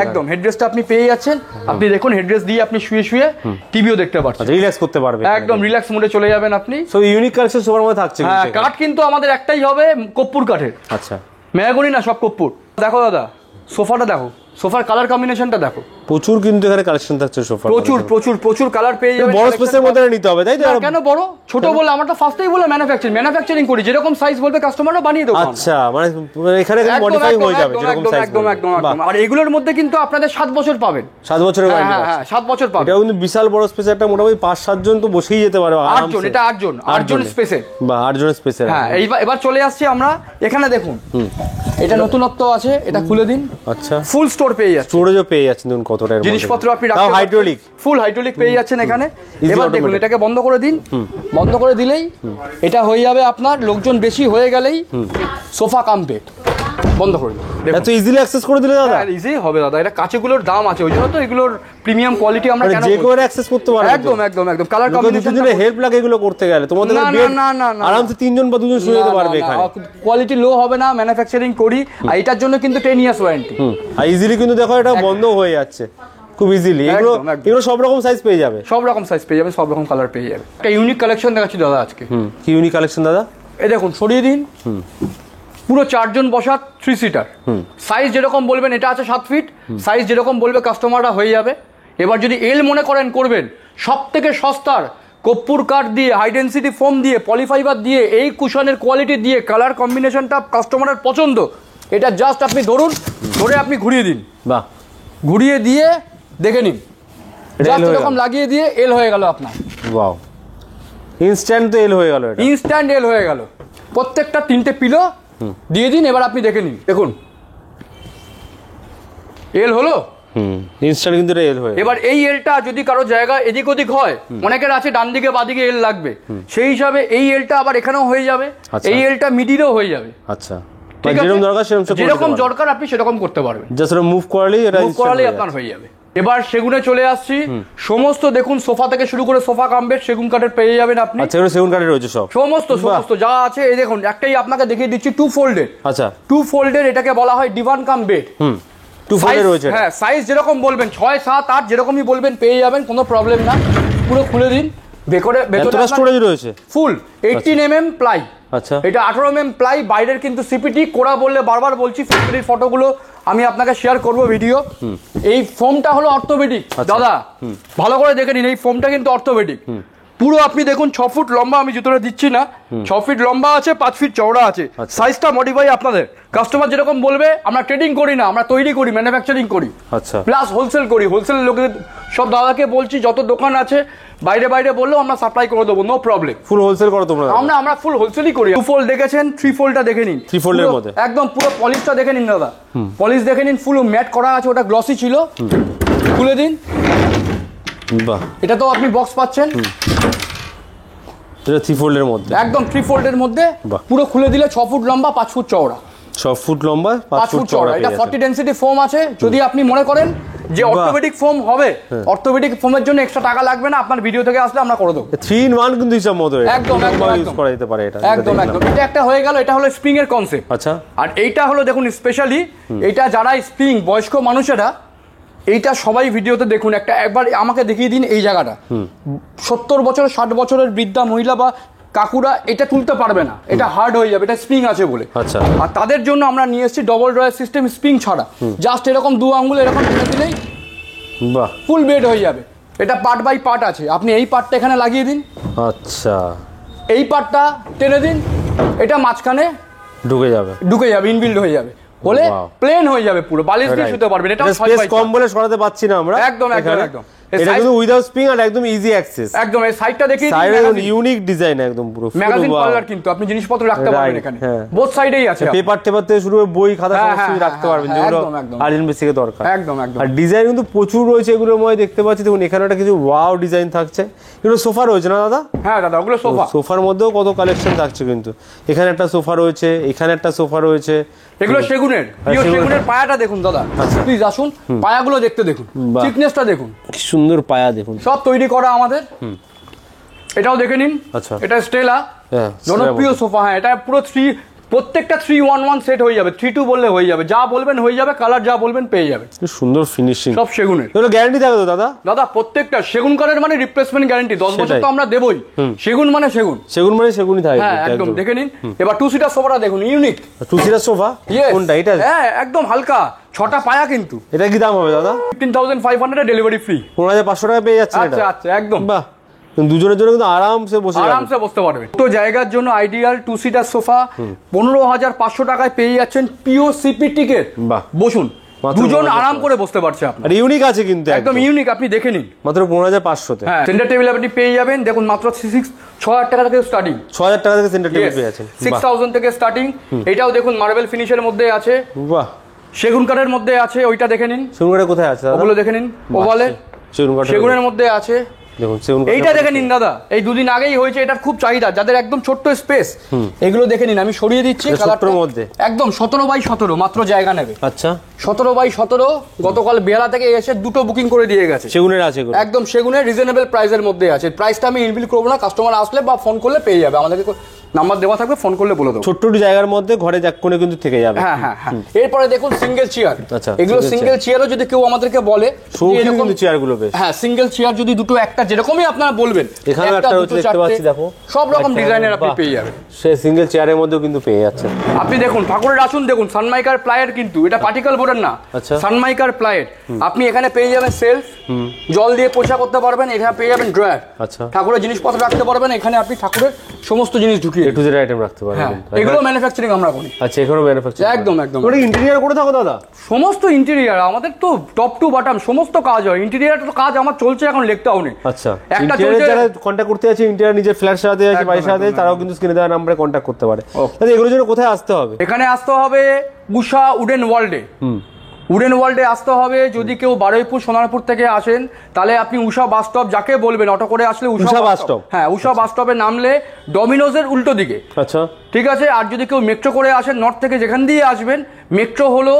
একদম হেডরেস্টটা আপনি পেয়ে যাচ্ছেন। আপনি দেখুন হেডরেস্ট দিয়ে আপনি শুয়ে শুয়ে টিভিও দেখতে পারছেন, রিল্যাক্স করতে পারবেন, একদম রিল্যাক্স মোডে চলে যাবেন আপনি। সো ইউনিক কালেকশন সোফার মধ্যে থাকছে। হ্যাঁ, কাঠ কিন্তু আমাদের একটাই হবে, কর্পূর কাঠের। আচ্ছা, মেহগনি না, সব কর্পূর। দেখো দাদা সোফাটা দেখো, সোফার কালার কম্বিনেশনটা দেখো, প্রচুর কিন্তু এখানে কালেকশন থাকছে সোফা, প্রচুর প্রচুর প্রচুর কালার পেয়ে যাবেন। বড় স্পেসের মধ্যে নিতে হবে তাই তো? কেন বড় ছোট বলে, আমরা ফার্স্টেই বলে ম্যানুফ্যাকচারিং করি, যেরকম সাইজ বলবে কাস্টমাররা বানিয়ে দেবো। আচ্ছা, মানে এখানে মডিফাই হয়ে যাবে যেরকম সাইজ। একদম একদম একদম। আর এগুলোর মধ্যে কিন্তু আপনাদের 7 বছর পাবেন, 7 বছরের ওয়ারেন্টি। হ্যাঁ 7 বছর পাবেন। এটা কিন্তু বিশাল বড় স্পেস, একটা মোটামুটি 5-7 জন তো বসেই যেতে পারে আরামসে। 8 জন, এটা 8 জন স্পেসে, বা 8 জন স্পেসে। হ্যাঁ, এবার চলে আসছি আমরা এখানে, দেখুন এটা নতুনত্ব আছে, এটা খুলে দিন। আচ্ছা, ফুল স্টোর পেয়ে যাচ্ছে, স্টোরেজও পেয়ে যাচ্ছেন, দেখুন কতটা জিনিসপত্র আপনি রাখতে পারবেন। হাইড্রোলিক, ফুল হাইড্রোলিক পেয়ে যাচ্ছেন এখানে। এবার দেখুন এটাকে বন্ধ করে দিন, বন্ধ করে দিলেই এটা হয়ে যাবে আপনার, লোকজন বেশি হয়ে গেলেই সোফা কাম বেড বন্ধ করে দিন। এত ইজিলি অ্যাক্সেস করে দিলে দাদা? ইজি হবে দাদা, এটা কাঁচেগুলোর দাম আছে, ওই জন্য তো এগুলোর প্রিমিয়াম কোয়ালিটি আমরা কেন যে করে অ্যাক্সেস করতে পারবে। একদম একদম একদম। কালার কম্বিনেশন যদি হেল্প লাগে এগুলো করতে গেলে তোমাদের বেড আরামসে 3 জন বা 2 জন শুয়ে যেতে পারবে এখানে। কোয়ালিটি লো হবে না, ম্যানুফ্যাকচারিং করি, আর এটার জন্য কিন্তু 10 ইয়ার্স ওয়ারেন্টি। আর ইজিলি কিন্তু দেখো এটা বন্ধ হয়ে যাচ্ছে খুব ইজিলি। এগুলো সব রকম সাইজ পেয়ে যাবে, সব রকম সাইজ পেয়ে যাবে, সব রকম কালার পেয়ে যাবে। একটা ইউনিক কালেকশন দেখাচ্ছি দাদা আজকে। কি ইউনিক কালেকশন দাদা? এই দেখুন, সরিয়ে দিন। পুরো 4 জন বসার 3 সিটার, সাইজ যেরকম বলবেন, এটা আছে 7 ফিট, সাইজ যেরকম বলবে কাস্টমাররা হয়ে যাবে। এবার যদি এল মনে করেন করবেন, সব থেকে সস্তার কর্পূর কাঠ দিয়ে, হাই ডেন্সিটি ফোম দিয়ে, পলিফাইবার দিয়ে, এই কুশনের কোয়ালিটি দিয়ে, কালার কম্বিনেশনটা কাস্টমারের পছন্দ, এটা জাস্ট আপনি ধরুন, ধরে আপনি ঘুরিয়ে দিন। বাহ, ঘুরিয়ে দিয়ে দেখে নিন, জাস্ট এরকম লাগিয়ে দিয়ে এল হয়ে গেল আপনার। ওয়াও, ইনস্ট্যান্ট তো এল হয়ে গেল, এটা ইনস্ট্যান্ট এল হয়ে গেল। প্রত্যেকটা 3টে পিলো দিয়ে দিন, এবার আপনি দেখে নিন। দেখুন এল হলো, ইনস্ট্যান্ট কিন্তু এল হয়ে। এবার এই এলটা যদি কারো জায়গা এদিক ওদিক হয়, অনেকের আছে ডান দিকে বা দিকে এল লাগবে, সেই হিসাবে এই এলটা আবার এখানেও হয়ে যাবে, এই এলটা মিডিলেও হয়ে যাবে। আচ্ছা, যেরকম দরকার যেরকম দরকার আপনি সেরকম করতে পারবেন, জাস্ট মুভ করলেই এটা মুভ করলেই আপনার হয়ে যাবে। এবার সেগুনে চলে আসছি, সমস্ত দেখুন সোফা থেকে শুরু করে সোফা কাম বেড সেগুন কাঠের পেয়ে যাবেন আপনি। আচ্ছা, এগুলো সেগুন কাঠের রয়েছে সব, সমস্ত যা আছে। এই দেখুন একটাই আপনাকে দেখিয়ে দিচ্ছি, 2 ফোল্ডের। আচ্ছা, 2 ফোল্ডের, এটাকে বলা হয় ডিভান কাম বেড। 2 ফোল্ডের রয়েছে। হ্যাঁ, সাইজ যেরকম বলবেন 6, 7, 8 যেরকমই বলবেন পেয়ে যাবেন, কোনো প্রবলেম না। পুরো খুলে দিন, ভেতরে স্টোরেজ রয়েছে ফুল 18 mm প্লাই। আচ্ছা, এটা 18 mm প্লাই, বাইরের কিন্তু সিপিটি কোড়া বললে বারবার বলছি, ফ্যাক্টরির ফটোগুলো আমি আপনাকে শেয়ার করব ভিডিও। এই ফোমটা হলো অর্থোপেডিক দাদা, ভালো করে দেখে নিন, এই ফোমটা কিন্তু অর্থোপেডিক। পুরো আপনি দেখুন 6 ফুট লম্বা, আমি জুতোটা দিচ্ছি না, 6 ফিট লম্বা আছে, 5 ফিট চওড়া আছে। সাইজটা মডিফাই আপনাদের, কাস্টমার যেরকম বলবে। আমরা ট্রেডিং করি না, আমরা তৈরি করি, ম্যানুফ্যাকচারিং করি, আচ্ছা, প্লাস হোলসেল করি। হোলসেলের লোকেদের সব দাদাকে বলছি, যত দোকান আছে বাইরে বললেও আমরা সাপ্লাই করে দেবো, নো প্রবলেম। ফুল হোলসেল করো তোমরা? আমরা ফুল হোলসেলই করি। 2 ফোল্ড দেখেছেন, 3 ফোল্ডটা দেখে নিন। 3 ফোল্ডের মধ্যে একদম পুরো পলিশটা দেখে নিন দাদা, পলিশ দেখে নিন, ফুল ম্যাট করা আছে, ওটা গ্লসি ছিল। খুলে দিন, বাহ, এটা তো আপনি বক্স পাচ্ছেন, এটা 3 ফোল্ডের মধ্যে, একদম 3 ফোল্ডের মধ্যে। পুরো খুলে দিলে 6 ফুট লম্বা, 5 ফুট চওড়া। 6 ফুট লম্বা, 5 ফুট চওড়া। এটা 40 ডেনসিটি ফোম আছে। যদি আপনি মনে করেন যে অর্থোপেডিক ফোম হবে, অর্থোপেডিক ফোমের জন্য এক্সট্রা টাকা লাগবে না, আপনার ভিডিও থেকে আসলে আমরা করে দেবো। 3 in 1 কিন্তু হিসাব মতো একদম ইউজ করা যেতে পারে এটা। একদম একদম। এটা একটা হয়ে গেল, এটা হলো স্প্রিং এর কনসেপ্ট। আচ্ছা, আর এইটা হলো দেখুন স্পেশালি, এইটা যারা স্প্রিং বয়স্ক মানুষেরা, এইটা সবাই ভিডিওতে দেখুন, একবার আমাকে দেখিয়ে দিন এই জায়গাটা। 70 বছর 60 বছরের বৃদ্ধা মহিলা বা কাকুরা এটা তুলতে পারবে না, এটা হার্ড হয়ে যাবে, এটা স্প্রিং আছে বলে। আচ্ছা, আর তাদের জন্য আমরা নিয়ে এসেছি ডবল ড্রয়ার সিস্টেম, স্প্রিং ছাড়া, জাস্ট এরকম 2 আঙ্গুল এরকম টেনে দিলেই বাহ, ফুল বেড হয়ে যাবে। এটা পার্ট বাই পার্ট আছে, আপনি এই পার্টটা এখানে লাগিয়ে দিন, আচ্ছা, এই পার্টটা টেনে দিন, এটা মাঝখানে ঢুকে যাবে, ইনবিল্ড হয়ে যাবে, বলে প্লেন হয়ে যাবে, পুরো বালিশ দিয়ে শুতে পারবেন। এটা স্পেস কম বলে সরাতে পাচ্ছি না আমরা। একদম একদম একদম। এটা কিন্তু উইদাউট স্প্রিং আর একদম ইজি অ্যাক্সেস। একদম, এই সাইডটা দেখিয়ে দিন, সাইডে ইউনিক ডিজাইন, একদম পুরো ম্যাগাজিন পার্লার, কিন্তু আপনি জিনিসপত্র রাখতে পারবেন এখানে, বোথ সাইডেই আছে। পেপার থেকে শুরু করে বই খাতা সব রাখতে পারবেন, যেগুলো আর্জেন্ট বেসিকে দরকার। একদম একদম। আর ডিজাইন কিন্তু প্রচুর রয়েছে, এগুলোর মধ্যে দেখতে পাচ্ছি। দেখুন এখানে একটা কিছু ওয়াও ডিজাইন থাকছে। এগুলো সোফা রয়েছে না দাদা? হ্যাঁ দাদা, ওগুলো সোফা। সোফার মধ্যেও কত কালেকশন থাকছে কিন্তু। এখানে একটা সোফা রয়েছে, এখানে একটা সোফা রয়েছে, এগুলো সেগুনের, পিওর সেগুনের। পায়াটা দেখুন দাদা, প্লিজ আসুন, পায়াগুলো দেখতে দেখুন, থিকনেসটা দেখুন, কি সুন্দর পায়া দেখুন, সব তৈরি করা আমাদের। এটাও দেখে নিন, আচ্ছা, এটা স্টেলা, জনপ্রিয় সোফা। হ্যাঁ, এটা পুরো প্রত্যেকটা 3-1-1 সেট হয়ে যাবে, 3-2 বললে হয়ে যাবে, যা বলবেন হয়ে যাবে, কালার যা বলবেন পেয়ে যাবে। সুন্দর ফিনিশিং, সব সেগুনের। এগুলো গ্যারান্টি থাকে তো দাদা? দাদা প্রত্যেকটা সেগুন কাঠের মানে রিপ্লেসমেন্ট গ্যারান্টি, 10 বছর তো আমরা দেবই। সেগুন মানে সেগুন, সেগুন মানে সেগুনই থাকে। হ্যাঁ একদম। দেখে নিন এবার 2 সিটার সোফাটা দেখুন, ইউনিক 2 সিটার সোফা। কোনটা এটা? হ্যাঁ একদম হালকা, 6টা পায়া কিন্তু। এটা কি দাম হবে দাদা? 15,500 ডেলিভারি ফ্রি। 15,500 টাকা পেয়ে যাচ্ছে এটা। আচ্ছা আচ্ছা একদম। বাহ, দুজনের জন্য কিন্তু আরামসে বসতে পারবে। তো জায়গার জন্য আইডিয়াল 2 সিটার সোফা 15,500 টাকায় পেয়ে যাচ্ছেন পিওর সিপি টিকেট। বাহ, বসুন, দুজন আরাম করে বসতে পারছে আপনার। আর ইউনিক আছে কিন্তু, একদম ইউনিক, আপনি দেখে নিন। মাত্র 15,500 তে। হ্যাঁ, সেন্টার টেবিল আপনি পেয়ে যাবেন দেখুন মাত্র 6,000 টাকা থেকে স্টার্টিং। 6,000 টাকা থেকে সেন্টার টেবিল পেয়ে যাচ্ছেন। 6,000 থেকে স্টার্টিং। এটাও দেখুন মার্বেল ফিনিশের মধ্যে আছে। বাহ, সেগুন কাঠের মধ্যে আছে, ওইটা দেখে নিন। সেগুন কাঠ কোথায় আছে দাদা? ওগুলো দেখে নিন, ওভালে সেগুনের মধ্যে আছে। এইটা দেখে নিন দাদা, এই দুদিন আগেই হয়েছে, এটার খুব চাহিদা, যাদের একদম ছোট্ট স্পেস, এগুলো দেখে নিন। আমি সরিয়ে দিচ্ছি কালারটার মধ্যে, একদম 17x17 মাত্র জায়গা নেবে। আচ্ছা, 17x17 গতকাল বেলা থেকে এসে দুটো বুকিং করে দিয়ে গেছে। সেগুনের আছে, একদম সেগুনের রিজনেবল প্রাইসের মধ্যে আছে। প্রাইসটা আমি ইনবিল করবো না, কাস্টমার আসলে বা ফোন করলে পেয়ে যাবে, আমাদেরকে নাম্বার দেওয়া থাকবে, ফোন করলে বলে দেবো। ছোট্ট জায়গার মধ্যে ঘরে এক কোণে কিন্তু থেকে যাবে। হ্যাঁ হ্যাঁ হ্যাঁ। এরপরে দেখুন সিঙ্গেল চেয়ার। আচ্ছা, এগুলো সিঙ্গেল চেয়ারও যদি কেউ আমাদেরকে বলে এরকম চেয়ারগুলো বেশ। হ্যাঁ, সিঙ্গেল চেয়ার যদি দুটো একটা যেরকমই আপনারা বলবেন, এখানে একটা দেখতে পাচ্ছি, দেখো সব রকম ডিজাইনের আপনি পেয়ে যাবেন। সে সিঙ্গেল চেয়ারের মধ্যেও কিন্তু পেয়ে যাচ্ছে। আপনি দেখুন ঠাকুরের আসুন দেখুন, সানমাইকার প্লায়ের কিন্তু, এটা পার্টিকেল বোর্ডের না, সানমাইকার প্লায়ের। আপনি এখানে পেয়ে যাবেন সেলফ, জল দিয়ে পোছা করতে পারবেন। এখানে পেয়ে যাবেন ড্রয়ার, আচ্ছা, ঠাকুরের জিনিসপত্র রাখতে পারবেন। এখানে আপনি ঠাকুরের সমস্ত জিনিস ঢুকিয়ে A to Z আইটেম রাখতে পারবেন। এগুলো ম্যানুফ্যাকচারিং আমরা করি। আচ্ছা, এখানেও ম্যানুফ্যাকচারিং। একদম একদম। ওটা ইন্টেরিয়র করে থাকো দাদা? সমস্ত ইন্টেরিয়র আমাদের তো টপ টু বটম সমস্ত কাজ হয়। ইন্টেরিয়র তো কাজ আমার চলছে এখন, লেখটাও নেই। আচ্ছা, একটা চলছে, যারা কন্টাক্ট করতে আছে ইন্টেরিয়র নিজের ফ্ল্যাট সাজাতে আছে, বাড়ি সাজাতে, তারাও কিন্তু স্ক্রিনে দেওয়া নম্বরে কন্টাক্ট করতে পারে। তাহলে এগুলোর জন্য কোথায় আসতে হবে? এখানে আসতে হবে উষা উডেন ওয়ার্ল্ডে। উডেন ওয়ার্ল্ডে আসতে হবে। যদি কেউ বারুইপুর সোনারপুর থেকে আসেন তাহলে আপনি উষা বাস স্টপ, যাকে বলবেন অটো করে আসলে উষা বাস স্টপ। হ্যাঁ, উষা বাস স্টপে নামলে ডমিনোজের উল্টো দিকে। আচ্ছা, ঠিক আছে। আর যদি কেউ মেট্রো করে আসেন, নর্থ থেকে যেখান দিয়ে আসবেন, মেট্রো হলো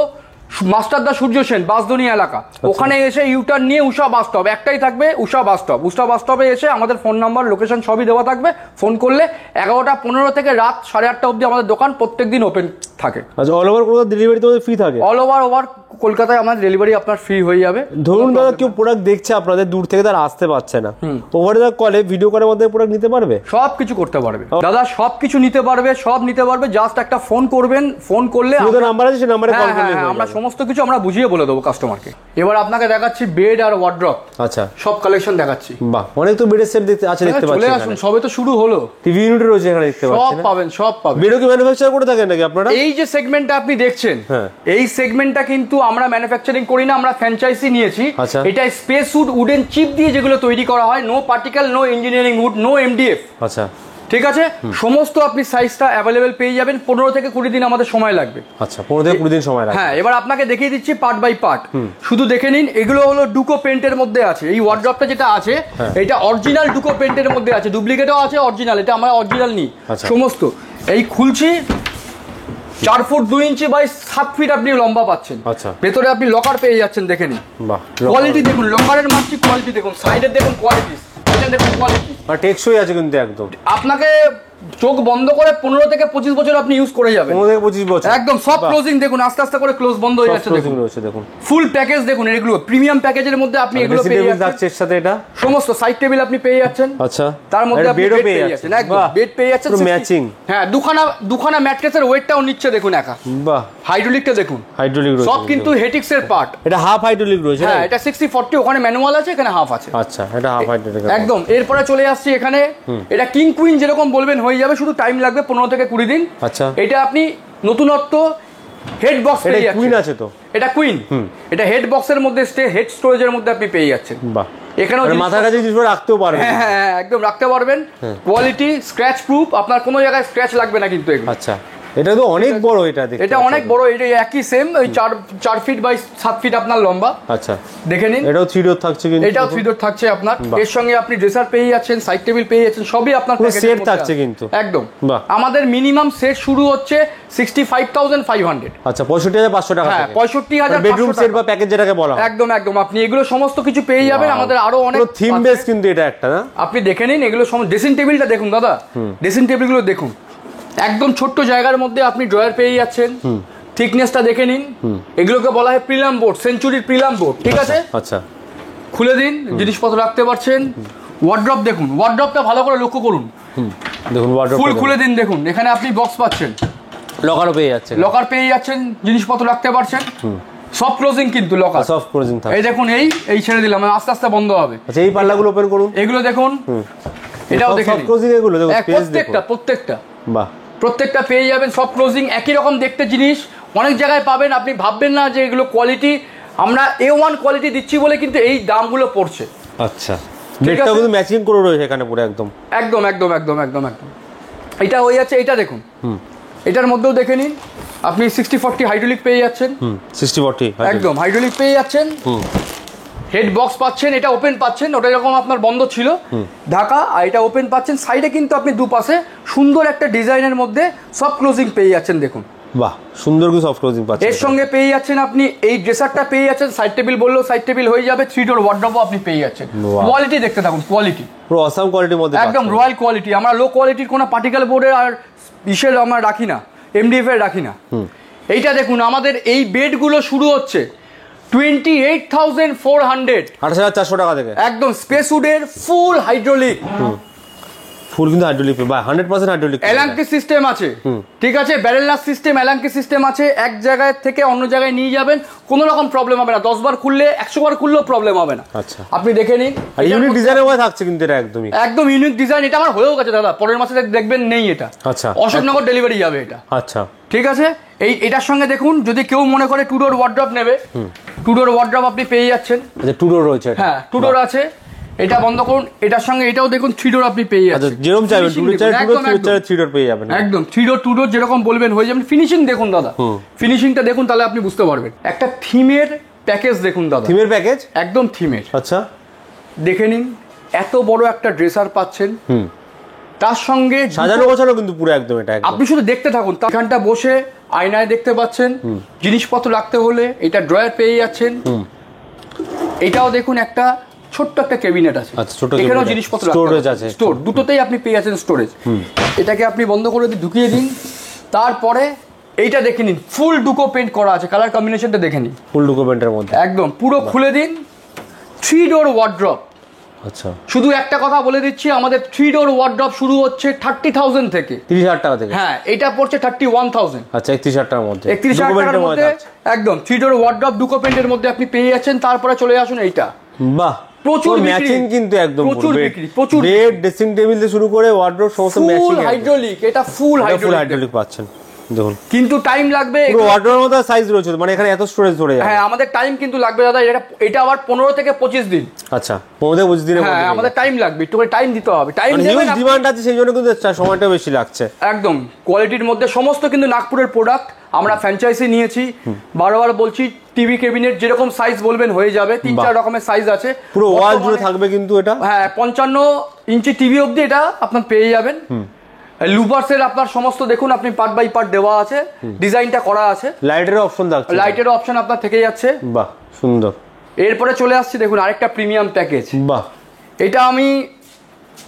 মাস্টারদা সূর্য সেন বাসদনি এলাকা, ওখানে এসে ইউটার্ন নিয়ে উষা বাস স্টপ একটাই থাকবে, উষা বাস স্টপ। উষা বাস স্টপে এসে আমাদের ফোন নাম্বার, লোকেশন সবই দেওয়া থাকবে। ফোন করলে 11:15 থেকে রাত 8:30 অবধি আমাদের দোকান প্রত্যেকদিন ওপেন থাকে। আচ্ছা, অল ওভার কোথাও ডেলিভারি তোমাদের ফ্রি থাকে? অল ওভার কলকাতায় আমাদের ডেলিভারি আপনার ফ্রি হয়ে যাবে। ধরুন দাদা কেউ প্রোডাক্ট দেখছে আপনাদের দূর থেকে, তারা আসতে পারছে না, ওভার দ্য কলে ভিডিও কলের মধ্যে প্রোডাক্ট নিতে পারবে? সব কিছু করতে পারবে দাদা, সব কিছু নিতে পারবে, সব নিতে পারবে। জাস্ট একটা ফোন করবেন, ফোন করলে আমাদের নাম্বার আছে, সেই নম্বরে কল করলে আমরা সমস্ত কিছু আমরা বুঝিয়ে বলে দেবো কাস্টমারকে। এবার আপনাকে দেখাচ্ছি বেড আর ওয়ার্ড্রপ। আচ্ছা, সব কালেকশন দেখাচ্ছি। বাহ, অনেক তো বেডের সেট দেখতে আছে, দেখতে পাচ্ছি। চলে আসুন, সবে তো শুরু হলো। টিভি ইউনিট রয়েছে এখানে, দেখতে পাচ্ছেন। সব পাবেন, সব পাবেন। বেডও কি ম্যানুফ্যাকচার করে থাকেন নাকি আপনারা? এই যে সেগমেন্টটা আপনি দেখছেন, এই সেগমেন্টটা কিন্তু আমরা ম্যানুফ্যাকচারিং করি না, আমরা ফ্র্যাঞ্চাইজি নিয়েছি। এটা স্পেস উড উডেন চিপ দিয়ে যেগুলো তৈরি করা হয়, no particle, no engineering wood, no MDF. আচ্ছা, ঠিক আছে। সমস্ত আপনি সাইজটা অ্যাভেলেবেল পেয়ে যাবেন। 15 থেকে 20 দিন আমাদের সময় লাগবে। আচ্ছা, 15 থেকে 20 দিন সময় লাগবে। হ্যাঁ, এবার আপনাকে দেখিয়ে দিচ্ছি পার্ট বাই পার্ট। শুধু দেখে নিন, এগুলো হলো ডুকো পেন্টের মধ্যে আছে। এই ওয়ার্ড্রপটা যেটা আছে, এটা অরিজিনাল ডুকো পেন্টের মধ্যে আছে, ডুপ্লিকেটও আছে, অরিজিনাল। এটা আমরা অরিজিনাল নিই সমস্ত। এই খুলছি, 4 ফুট 2 ইঞ্চি বাই 7 ফিট আপনি লম্বা পাচ্ছেন। আচ্ছা, ভেতরে আপনি লকার পেয়ে যাচ্ছেন, দেখে নিন। বাহ, কোয়ালিটি দেখুন, লকারের মাপটি কোয়ালিটি দেখুন, সাইডের দেখুন কোয়ালিটি, এটা দেখুন কোয়ালিটি। আর টেকসই আছে কিন্তু একদম। আপনাকে চোখ বন্ধ করে 15 থেকে 25 বছর আপনি ইউজ করে যাবেন। 15 থেকে 25 বছর একদম। সব ক্লোজিং দেখুন, আস্তে আস্তে করে ক্লোজ বন্ধ হয়ে যাচ্ছে দেখুন। ফুল প্যাকেজ দেখুন, এগুলো প্রিমিয়াম প্যাকেজের মধ্যে আপনি এগুলো পেয়ে যাচ্ছেন। এর সাথে এটা সমস্ত সাইড টেবিল আপনি পেয়ে যাচ্ছেন। আচ্ছা, তার মধ্যে আপনি বেড পেয়ে যাচ্ছেন। একদম বেড পেয়ে যাচ্ছেন, ম্যাচিং। হ্যাঁ, দুখানা ম্যাট্রেসের ওয়েটটাও নিচ্ছে দেখুন একা। বাহ, হাইড্রোলিকটা দেখুন, হাইড্রোলিক রয়েছে সব কিন্তু হেটিক্স এর পার্ট। এটা হাফ হাইড্রোলিক রয়েছে। হ্যাঁ, এটা 60/40, ওখানে ম্যানুয়াল আছে, এখানে হাফ আছে। আচ্ছা, এটা হাফ হাইড্রোলিক একদম। এরপরে চলে আসছি এখানে, এটা কিং কুইন যেরকম বলবেন হয়ে যাবে, শুধু টাইম লাগবে 15 থেকে 20 দিন। আচ্ছা, এটা আপনি নতুনত্ব হেড বক্স পেয়ে যাচ্ছেন। কুইন আছে তো, এটা কুইন। এটা হেড বক্সের মধ্যে হেড স্টোরেজের মধ্যে আপনি পেয়ে যাচ্ছেন। বাহ, এখানেও মাথার কাছে জিনিসগুলো রাখতেও পারবেন। হ্যাঁ, একদম রাখতে পারবেন। কোয়ালিটি স্ক্র্যাচ প্রুফ, আপনার কোনো জায়গায় স্ক্র্যাচ লাগবে না কিন্তু এগুলো। আচ্ছা, এটা তো অনেক বড়, এটা অনেক বড়। এটা একই সেম, ওই 4 ফিট বাই 7 ফিট আপনার লম্বা। আচ্ছা, দেখে নিন। এটাও 3 ডোর থাকছে কিন্তু। এটাও 3 ডোর থাকছে আপনার। এর সঙ্গে আপনি ড্রেসার পেয়ে যাচ্ছেন, সাইড টেবিল পেয়ে যাচ্ছেন, সবই আপনার প্যাকেজের সেট থাকছে কিন্তু। একদম। আমাদের মিনিমাম সেট শুরু হচ্ছে 65,500। আচ্ছা, 65,500 টাকা। হ্যাঁ, 65,500 বেডরুম সেট বা প্যাকেজ যেটাকে বলা হয়। একদম একদম। আপনি এগুলো সমস্ত কিছু পেয়ে যাবেন। আমাদের আরো অনেক থিম বেস কিন্তু এটা একটা, না? আপনি দেখে নিন, এগুলো ড্রেসিং টেবিলটা দেখুন দাদা, ড্রেসিং টেবিলগুলো দেখুন, একদম ছোট্ট জায়গার মধ্যে আপনি ড্রয়ার পেয়ে যাচ্ছেন। থিকনেসটা দেখে নিন, এগুলোকে বলা হয় প্রিলাম বোর্ড, সেঞ্চুরির প্রিলাম বোর্ড, ঠিক আছে? আচ্ছা, খুলে দিন, জিনিসপত্র রাখতে পারছেন। ওয়ার্ড্রপ দেখুন, ওয়ার্ড্রপটা ভালো করে লক্ষ্য করুন, দেখুন ওয়ার্ড্রপ ফুল খুলে দিন, দেখুন এখানে আপনি বক্স পাচ্ছেন, লকারও পেয়ে যাচ্ছে, লকার পেয়ে যাচ্ছেন, জিনিসপত্র রাখতে পারছেন। সফট ক্লোজিং কিন্তু লকার, সফট ক্লোজিং থাকে। এই দেখুন, এই ছেড়ে দিলাম, আস্তে আস্তে বন্ধ হবে। আচ্ছা, এই পাল্লাগুলো ওপেন করুন, এগুলো দেখুন, এটাও দেখে সফট ক্লোজিং, এগুলো দেখুন প্রত্যেকটা বাহ, প্রত্যেকটা পেয়ে যাবেন সফট ক্লোজিং, একই রকম দেখতে জিনিস অনেক জায়গায় পাবেন। আপনি ভাববেন না যে এগুলো কোয়ালিটি, আমরা A1 কোয়ালিটি দিচ্ছি বলে কিন্তু এই দামগুলো পড়ছে। আচ্ছা, বেডটা কিন্তু ম্যাচিং করে রয়েছে এখানে পুরো একদম একদম একদম একদম একদম একদম এটা হয়ে যাচ্ছে। এটা দেখুন, এটার মধ্যেও দেখে নিন, আপনি 60/40 হাইড্রোলিক পেয়ে যাচ্ছেন। 60/40 একদম হাইড্রোলিক পেয়ে যাচ্ছেন। হেড বক্স পাচ্ছেন, এটা ওপেন পাচ্ছেন, ওটা এরকম আপনার বন্ধ ছিল ঢাকা, আর এটা ওপেন পাচ্ছেন। সাইডে কিন্তু আপনি দুপাশে সুন্দর একটা ডিজাইনের মধ্যে সফট ক্লোজিং পেয়ে যাচ্ছেন, দেখুন বাহ, সুন্দর কি সফট ক্লোজিং পাচ্ছেন। এর সঙ্গে পেয়ে যাচ্ছেন আপনি এই ড্রেসারটা পেয়ে যাচ্ছেন, সাইড টেবিল বললেও সাইড টেবিল হয়ে যাবে, 3 ডোর ওয়ার্ড্রপও আপনি পেয়ে যাচ্ছেন। কোয়ালিটি দেখতে থাকুন, কোয়ালিটি পুরো অসাম কোয়ালিটির মধ্যে, একদম রয়্যাল কোয়ালিটি। আমরা লো কোয়ালিটির কোনো পার্টিকেল বোর্ডের আর ইসের আমরা রাখি না, MDF এর রাখি না। এইটা দেখুন, আমাদের এই বেডগুলো শুরু হচ্ছে 28,400, 28,400 টাকা থেকে। একদম স্পেসউডের ফুল হাইড্রোলিক, ফুল কিন্তু হাইড্রোলিক, বা 100% হাইড্রোলিক, এলাঙ্কি সিস্টেম আছে, ঠিক আছে? ব্যারেলনাস সিস্টেম, এলাঙ্কি সিস্টেম আছে। এক জায়গায় থেকে অন্য জায়গায় নিয়ে যাবেন, কোনো রকম প্রবলেম হবে না। 10 বার খুললে, 100 বার খুললেও প্রবলেম হবে না। আচ্ছা, আপনি দেখে নিন, আর ইউনিক ডিজাইনের মধ্যে থাকছে কিন্তু এটা একদমই একদম ইউনিক ডিজাইন। এটা আমার হয়েও গেছে দাদা, পরের মাসে দেখবেন নেই এটা। আচ্ছা, অশোকনগর ডেলিভারি যাবে এটা। আচ্ছা, ঠিক আছে? এটার সঙ্গে দেখুন, যদি কেউ মনে করে 2 ডোর ওয়ার্ড্রপ নেবে, 2 ডোর ওয়ার্ড্রপ আপনি পেয়ে যাচ্ছেন। আচ্ছা, 2 ডোর রয়েছে, হ্যাঁ 2 ডোর আছে। এটা বন্ধ করুন, এটার সঙ্গে এটাও দেখুন 3 ডোর আপনি পেয়ে যাচ্ছেন। যেরকম চাইবেন 2 ডোর চাই, 3 ডোর পেয়ে যাবেন, একদম 3 ডোর 2 ডোর যেরকম বলবেন হয়ে যাবেন। ফিনিশিং দেখুন দাদা, ফিনিশিংটা দেখুন, তাহলে আপনি বুঝতে পারবেন। একটা থিমের প্যাকেজ দেখুন দাদা, থিমের প্যাকেজ, একদম থিমের। আচ্ছা, দেখে নিন, এত বড় একটা ড্রেসার পাচ্ছেন, তার সঙ্গে সাজানো গোছানো কিন্তু পুরো একদম। এটা আপনি শুধু দেখতে থাকুন, এখানটা বসে আয়নায় দেখতে পাচ্ছেন। জিনিসপত্র রাখতে হলে এটা ড্রয়ার পেয়ে যাচ্ছেন। এটাও দেখুন, একটা ছোট্ট একটা ক্যাবিনেট আছে, এখানেও জিনিসপত্র স্টোরেজ আছে, স্টোর দুটোতেই আপনি পেয়ে যাচ্ছেন স্টোরেজ। এটাকে আপনি বন্ধ করে ঢুকিয়ে দিন। তারপরে এইটা দেখে নিন, ফুল ডুকো পেন্ট করা আছে, কালার কম্বিনেশনটা দেখে নিন, ফুল ডুকো পেন্টের মধ্যে একদম পুরো খুলে দিন। 3 ডোর ওয়ার্ড্রপ। আচ্ছা, শুধু একটা কথা বলে দিচ্ছি, আমাদের 3 ডোর ওয়ার্ড্রপ শুরু হচ্ছে 30,000 থেকে, 30,000 টাকা থেকে। হ্যাঁ, এটা পড়ছে 31,000। আচ্ছা, 31,000 টাকার মধ্যে, 31,000 টাকার মধ্যে একদম 3 ডোর ওয়ার্ড্রপ ডুকো পেন্টের মধ্যে আপনি পেয়ে যাচ্ছেন। তারপরে চলে আসুন এইটা, বাহ, প্রচুর ম্যাচিং কিন্তু একদম, প্রচুর বিক্রি, প্রচুর বেড, ড্রেসিং টেবিল থেকে শুরু করে ওয়ার্ড্রপ সমস্ত ম্যাচিং, ফুল হাইড্রোলিক। এটা ফুল হাইড্রোলিক পাচ্ছেন, দেখুন। কিন্তু টাইম লাগবে, পুরো ওয়ার্ড্রপের মধ্যে সাইজ রয়েছে, মানে এখানে এত স্টোরেজ ধরে যাবে। হ্যাঁ, আমাদের টাইম কিন্তু লাগবে দাদা। এটা আবার 15 থেকে 25 দিন। আচ্ছা, 15 থেকে 25 দিনের মধ্যে। হ্যাঁ, আমাদের টাইম লাগবে, একটু করে টাইম দিতে হবে। টাইম দেবেন, ডিমান্ড আছে সেই জন্য কিন্তু সময়টা বেশি লাগছে। একদম কোয়ালিটির মধ্যে সমস্ত কিন্তু নাগপুরের প্রোডাক্ট, আমরা ফ্র্যাঞ্চাইজি নিয়েছি। বারবার বলছি, টিভি ক্যাবিনেট যেরকম সাইজ বলবেন হয়ে যাবে, 3-4 রকমের সাইজ আছে, পুরো ওয়াল জুড়ে থাকবে কিন্তু এটা। হ্যাঁ, 55 ইঞ্চি টিভি অবধি এটা আপনার পেয়ে যাবেন। লুভার্সের আপনার সমস্ত দেখুন, আপনি পার্ট বাই পার্ট দেওয়া আছে, ডিজাইনটা করা আছে। লাইটের অপশন থাকছে, লাইটের অপশন আপনার থেকে যাচ্ছে। বাহ, সুন্দর। এরপরে চলে আসছে দেখুন আরেকটা প্রিমিয়াম প্যাকেজ। বাহ, এটা আমি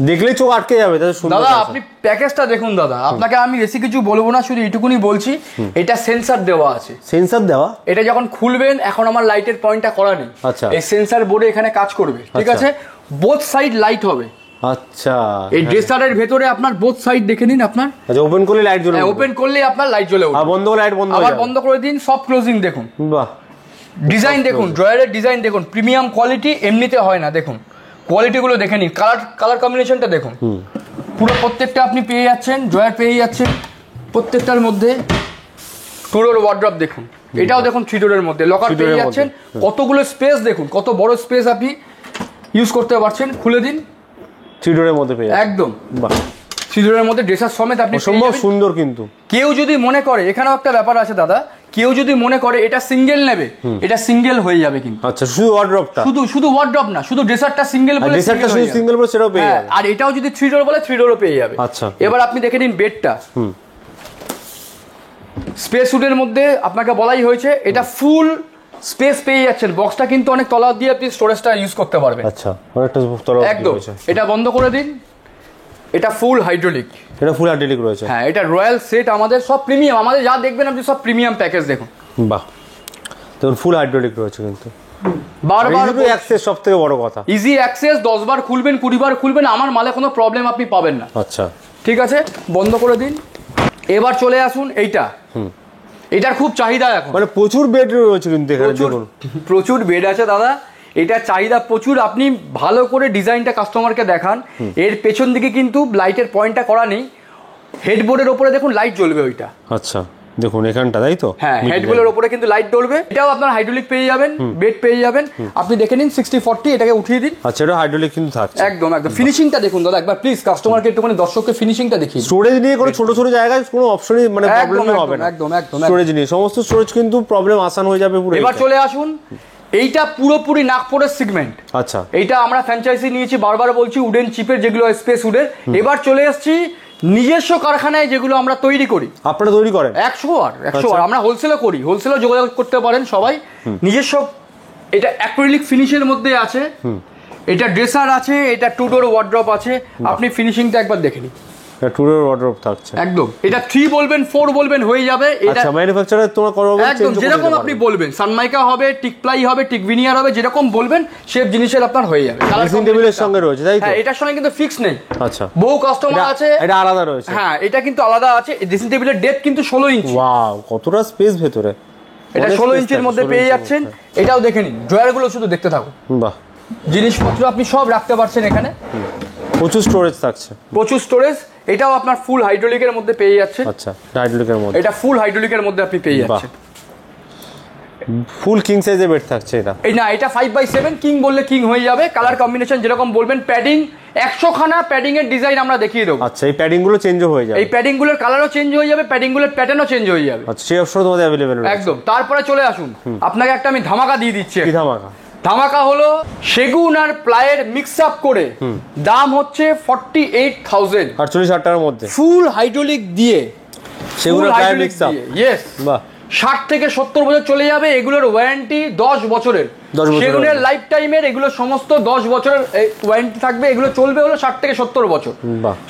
দেখলেই চোখ আটকে যাবে দাদা। আপনি প্যাকেজটা দেখুন দাদা, আপনাকে আমি বেশি কিছু বলবো না, শুধু এইটুকুনি বলছি, এটা সেন্সর দেওয়া আছে। সেন্সর দেওয়া? এটা যখন খুলবেন, এখন আমার লাইটের পয়েন্টটা করা নেই। আচ্ছা, এই সেন্সর বোর্ডে এখানে কাজ করবে, ঠিক আছে? বোথ সাইড লাইট হবে। আচ্ছা, এই ড্রেসারের ভেতরে আপনার বোথ সাইড দেখে নিন আপনার। আচ্ছা, ওপেন করলে লাইট জ্বলবে? হ্যাঁ, ওপেন করলে আপনার লাইট জ্বলে উঠবে, আর বন্ধ করলে লাইট বন্ধ হয়ে যাবে। আবার বন্ধ করে দিন। সফট ক্লোজিং দেখুন, বাহ, ডিজাইন দেখুন, ড্রয়ারের ডিজাইন দেখুন, প্রিমিয়াম কোয়ালিটি, এমনিতে হয় না। দেখুন কোয়ালিটিগুলো দেখে নিন, কালার কম্বিনেশনটা দেখুন। পুরো প্রত্যেকটা আপনি পেয়ে যাচ্ছেন, ড্রয়ার পেয়ে যাচ্ছেন প্রত্যেকটার মধ্যে। 2 ডোর ওয়ার্ড্রপ দেখুন, এটাও দেখুন 3 ডোরের মধ্যে, লকার পেয়ে যাচ্ছেন। কতগুলো স্পেস দেখুন, কত বড় স্পেস আপনি ইউজ করতে পারছেন। খুলে দিন, 3 ডোরের মধ্যে পেয়ে একদম। বাহ, 3 ডোরের মধ্যে ড্রেসার সমেত আপনি সম্ভব সুন্দর। কিন্তু কেউ যদি মনে করে, এখানেও একটা ব্যাপার আছে দাদা, কেউ যদি মনে করে এটা সিঙ্গেল নেবে, এটা সিঙ্গেল হয়ে যাবে কিন্তু। আচ্ছা, শুধু ওয়ার্ড্রপটা? শুধু ওয়ার্ড্রপ না, শুধু ড্রেসারটা সিঙ্গেল বলে, ড্রেসারটা শুধু সিঙ্গেল বলে সেটাও পেয়ে যাবে। আর এটাও যদি 3 ডোর বলে 3 ডোরও পেয়ে যাবে। আচ্ছা, এবার আপনি দেখে নিন বেডটা। স্পেস উডের মধ্যে আপনাকে বলাই হয়েছে, এটা ফুল স্পেস পেয়ে যাচ্ছেন। বক্সটা কিন্তু অনেক তলা দিয়ে আপনি স্টোরেজটা ইউজ করতে পারবেন। আচ্ছা, অনেকটা তলা একদম। এটা বন্ধ করে দিন। এটা ফুল হাইড্রোলিক, এটা ফুল হাইড্রোলিক রয়েছে। হ্যাঁ, এটা রয়্যাল সেট, আমাদের সব প্রিমিয়াম, আমাদের যা দেখবেন আপনি সব প্রিমিয়াম প্যাকেজ দেখুন। বাহ, দেখুন ফুল হাইড্রোলিক রয়েছে কিন্তু বারবার অ্যাক্সেস সবথেকে বড় কথা, ইজি অ্যাক্সেস, 10 বার খুলবেন 20 বার খুলবেন, আমার মালে কোনো প্রবলেম আপনি পাবেন না। আচ্ছা ঠিক আছে, বন্ধ করে দিন। এবার চলে আসুন এইটা, এটার খুব চাহিদা এখন, মানে প্রচুর বেড রয়েছে কিন্তু এখানে দেখুন, প্রচুর বেড আছে দাদা, এটা চাহিদা প্রচুর। আপনি ভালো করে ডিজাইনটা কাস্টমারকে দেখান। এর পেছন দিকে কিন্তু লাইটের পয়েন্টটা করা নেই, হেডবোর্ডের ওপরে দেখুন লাইট জ্বলবে ওইটা। আচ্ছা দেখুন এখানটা, তাই তো? হ্যাঁ, হেডবোর্ডের ওপরে কিন্তু লাইট জ্বলবে। এটাও আপনার হাইড্রোলিক পেয়ে যাবেন, বেড পেয়ে যাবেন। আপনি দেখে নিন 60/40, এটাকে উঠিয়ে দিন। আচ্ছা, এটা হাইড্রোলিক কিন্তু থাকছে একদম একদম। ফিনিশিংটা দেখুন দাদা একবার প্লিজ, কাস্টমারকে একটুখানি দর্শককে ফিনিশিংটা দেখিয়ে। স্টোরেজ নিয়ে কোনো ছোট ছোট জায়গায় কোনো অপশনই মানে প্রবলেম হবে না। একদম একদম। স্টোরেজ নিয়ে সমস্ত স্টোরেজ কিন্তু প্রবলেম আসান হয়ে যাবে পুরো। এবার চলে আসুন, এইটা পুরোপুরি নাগপুরের সেগমেন্ট। আচ্ছা, এইটা আমরা ফ্র্যাঞ্চাইজি নিয়েছি, বারবার বলছি, উডেন চিপের যেগুলো স্পেস উডের। এবার চলে আসছি নিজস্ব কারখানায় যেগুলো আমরা তৈরি করি। আপনারা তৈরি করেন? 100 বার। আমরা হোলসেলও করি, হোলসেলও যোগাযোগ করতে পারেন সবাই। নিজস্ব, এটা অ্যাক্রিলিক ফিনিশের মধ্যে আছে, এটা ড্রেসার আছে, এটা 2 ডোর ওয়ার্ড্রপ আছে। আপনি ফিনিশিংটা একবার দেখে নিন, টু ডোর ওয়ার্ড্রপ থাকছে একদম। এটা 3 বলবেন 4 বলবেন হয়ে যাবে। এটা আচ্ছা, ম্যানুফ্যাকচারার তোমার করবে একদম যেরকম আপনি বলবেন, সানমাইকা হবে, টিক প্লাই হবে, টিক ভিনিয়ার হবে, যেরকম বলবেন সেভ জিনিসের আপনার হয়ে যাবে। ড্রেসিং টেবিলের সঙ্গে রয়েছে, তাই তো? হ্যাঁ, এটার সঙ্গে কিন্তু ফিক্স নেই। আচ্ছা, বহু কাস্টমার আছে, এটা আলাদা রয়েছে। হ্যাঁ, এটা কিন্তু আলাদা আছে। ড্রেসিং টেবিলের ডেপথ কিন্তু 16 ইঞ্চি। ওয়াও, কতটা স্পেস ভেতরে, এটা 16 ইঞ্চির মধ্যে পেয়ে যাচ্ছেন। এটাও দেখে নিন, ড্রয়ার গুলো শুধু দেখতে থাকুন। বাহ, জিনিসপত্র আপনি সব রাখতে পারছেন এখানে, প্রচুর স্টোরেজ থাকছে, প্রচুর স্টোরেজ। এটাও আপনার ফুল হাইড্রোলিকের মধ্যে পেয়ে যাচ্ছে। আচ্ছা, হাইড্রোলিকের মধ্যে, এটা ফুল হাইড্রোলিকের মধ্যে আপনি পেয়ে যাচ্ছেন। ফুল কিং সাইজের বেড থাকছে এটা। এই না, এটা 5/7 কিং বললে কিং হয়ে যাবে। কালার কম্বিনেশন যেরকম বলবেন, প্যাডিং 100 খানা প্যাডিং এর ডিজাইন আমরা দেখিয়ে দেবো। আচ্ছা, এই প্যাডিং গুলো চেঞ্জ হয়ে যাবে, এই প্যাডিং গুলোর কালারও চেঞ্জ হয়ে যাবে, প্যাডিং গুলোর প্যাটার্নও চেঞ্জ হয়ে যাবে। আচ্ছা, সেই অপশন তোমাদের अवेलेबल রয়েছে একদম। তারপরে চলে আসুন, আপনাকে একটা আমি ধামাকা দিয়ে দিচ্ছি। কি ধামাকা? ধামাকা হলো সেগুন আর প্লাইয়ের মিক্স আপ করে দাম হচ্ছে 48,000, 48,000 টাকার মধ্যে ফুল হাইড্রোলিক দিয়ে। সেগুন আর প্লাইয়ের মিক্স আপ, ইয়েস। বাহ, 60 থেকে 70 বছর চলে যাবে। এগুলোর ওয়ারেন্টি 10 বছরের। সেগুনের লাইফ টাইমের এগুলো সমস্ত 10 বছরের ওয়ারেন্টি থাকবে। এগুলো চলবে হলো 60 থেকে 70 বছর।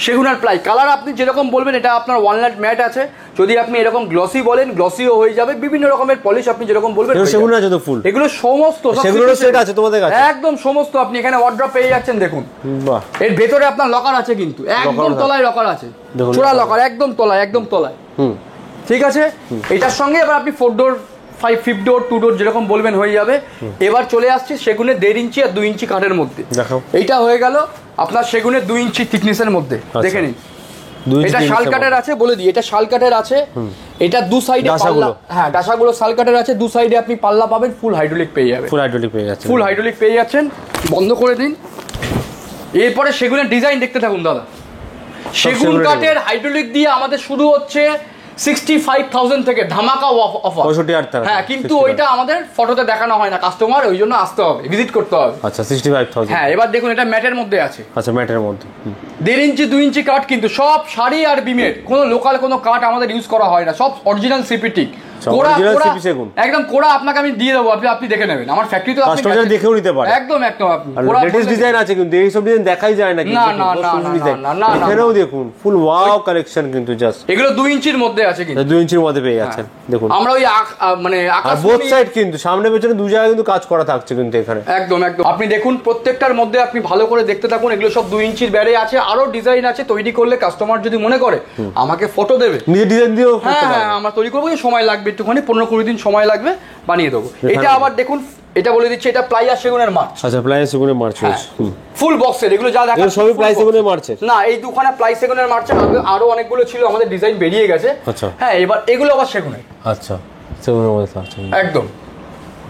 সেগুন আর প্লাই কালার আপনি যেরকম বলবেন, এটা আপনার ওয়ালনাট ম্যাট আছে। যদি আপনি এরকম গ্লসি বলেন, গ্লসিও হয়ে যাবে। বিভিন্ন রকমের পলিশ আপনি যেরকম বলবেন। সেগুন আছে তো ফুল, এগুলো সমস্ত সেগুলোর সেট আছে তোমাদের কাছে? একদম সমস্ত। আপনি এখানে ওয়ার্ড্রপ পেয়ে যাচ্ছেন, দেখুন। বাহ, এর ভেতরে আপনার লকার আছে, কিন্তু একদম তলায় লকার আছে, চোরা লকার, একদম তলায়, একদম তলায়। ঠিক আছে, এটার সঙ্গে এবার আপনি 4 ডোর, 5 ডোর, 2 ডোর যেরকম বলবেন হয়ে যাবে। এবার চলে আসছি সেগুনের 1.5 ইঞ্চি আর 2 ইঞ্চি কাঠের মধ্যে। এইটা হয়ে গেল আপনার সেগুনের 2 ইঞ্চি থিকনেসের মধ্যে। দেখে নিন, এটা শাল কাঠের আছে, বলে দিই, এটা শাল কাঠের আছে। এটা দু সাইডে পাল্লা, হ্যাঁ, ডাসাগুলো শাল কাঠের আছে, দু সাইডে আপনি পাল্লা পাবেন। ফুল হাইড্রোলিক পেয়ে যাবেন, ফুল হাইড্রোলিক পেয়ে যাচ্ছেন, ফুল হাইড্রোলিক পেয়ে যাচ্ছেন। বন্ধ করে দিন। এরপরে সেগুনের ডিজাইন দেখতে থাকুন দাদা। সেগুন কাঠের হাইড্রোলিক দিয়ে আমাদের শুরু হচ্ছে 65,000 থেকে ধামাকা অফার, 65,000 টাকা। হ্যাঁ, কিন্তু ওইটা আমাদের ফটোতে দেখানো হয় না কাস্টমার, ওই জন্য আসতে হবে, ভিজিট করতে হবে। আচ্ছা, 65,000। হ্যাঁ, এবার দেখুন, এটা ম্যাটের মধ্যে আছে। আচ্ছা, ম্যাটের মধ্যে 1.5 ইঞ্চি 2 ইঞ্চি কাঠ, কিন্তু সব শাড়ি আর বিমের, কোনো লোকাল কোনো কাঠ আমাদের ইউজ করা হয় না, সব অরিজিনাল সিপিটি। একদম কোড়া আপনাকে আমি দিয়ে দেবো, আপনি দেখে নেবেন। আমার ফ্যাক্টরিতে আপনি দেখেও নিতে পারেন। একদম একদম। আপনি লেটেস্ট ডিজাইন আছে, কিন্তু এই সব ডিজাইন দেখাই যায় না। না না না, এখানেও দেখুন ফুল ওয়াও কালেকশন, কিন্তু জাস্ট এগুলো 2 ইঞ্চির মধ্যে আছে, কিন্তু 2 ইঞ্চির মধ্যে পেয়ে যাচ্ছেন। দেখুন, আমরা ওই মানে আকাশ বোথ সাইড কিন্তু সামনে পেছনে দু জায়গায় কিন্তু কাজ করা থাকছে কিন্তু এখানে। একদম একদম। আপনি দেখুন, প্রত্যেকটার মধ্যে আপনি ভালো করে দেখতে থাকুন। এগুলো সব 2 ইঞ্চির ব্যারে আছে, আরো ডিজাইন আছে। তৈরি করলে কাস্টমার যদি মনে করে আমাকে ফটো দেবে, নিজে ডিজাইন দিয়েও করতে পারবে। হ্যাঁ, আমরা তৈরি করবো, সময় লাগবে একটুখানি, 15-20 দিন সময় লাগবে, বানিয়ে দেবো। এটা আবার দেখুন, এটা বলে দিচ্ছি, এটা প্লাই আর সেগুনের মার্চ। আচ্ছা, প্লাই আর সেগুনের মার্চ হচ্ছে ফুল বক্সের। এগুলো যা দেখেন সবই প্লাই সেগুনের মার্চের না, এই দুখানা প্লাই সেগুনের মার্চের। আরো অনেকগুলো ছিল, আমাদের ডিজাইন বেরিয়ে গেছে। আচ্ছা, হ্যাঁ, এবার এগুলো আবার সেগুনের। আচ্ছা, সেগুনের মধ্যে থাকছে একদম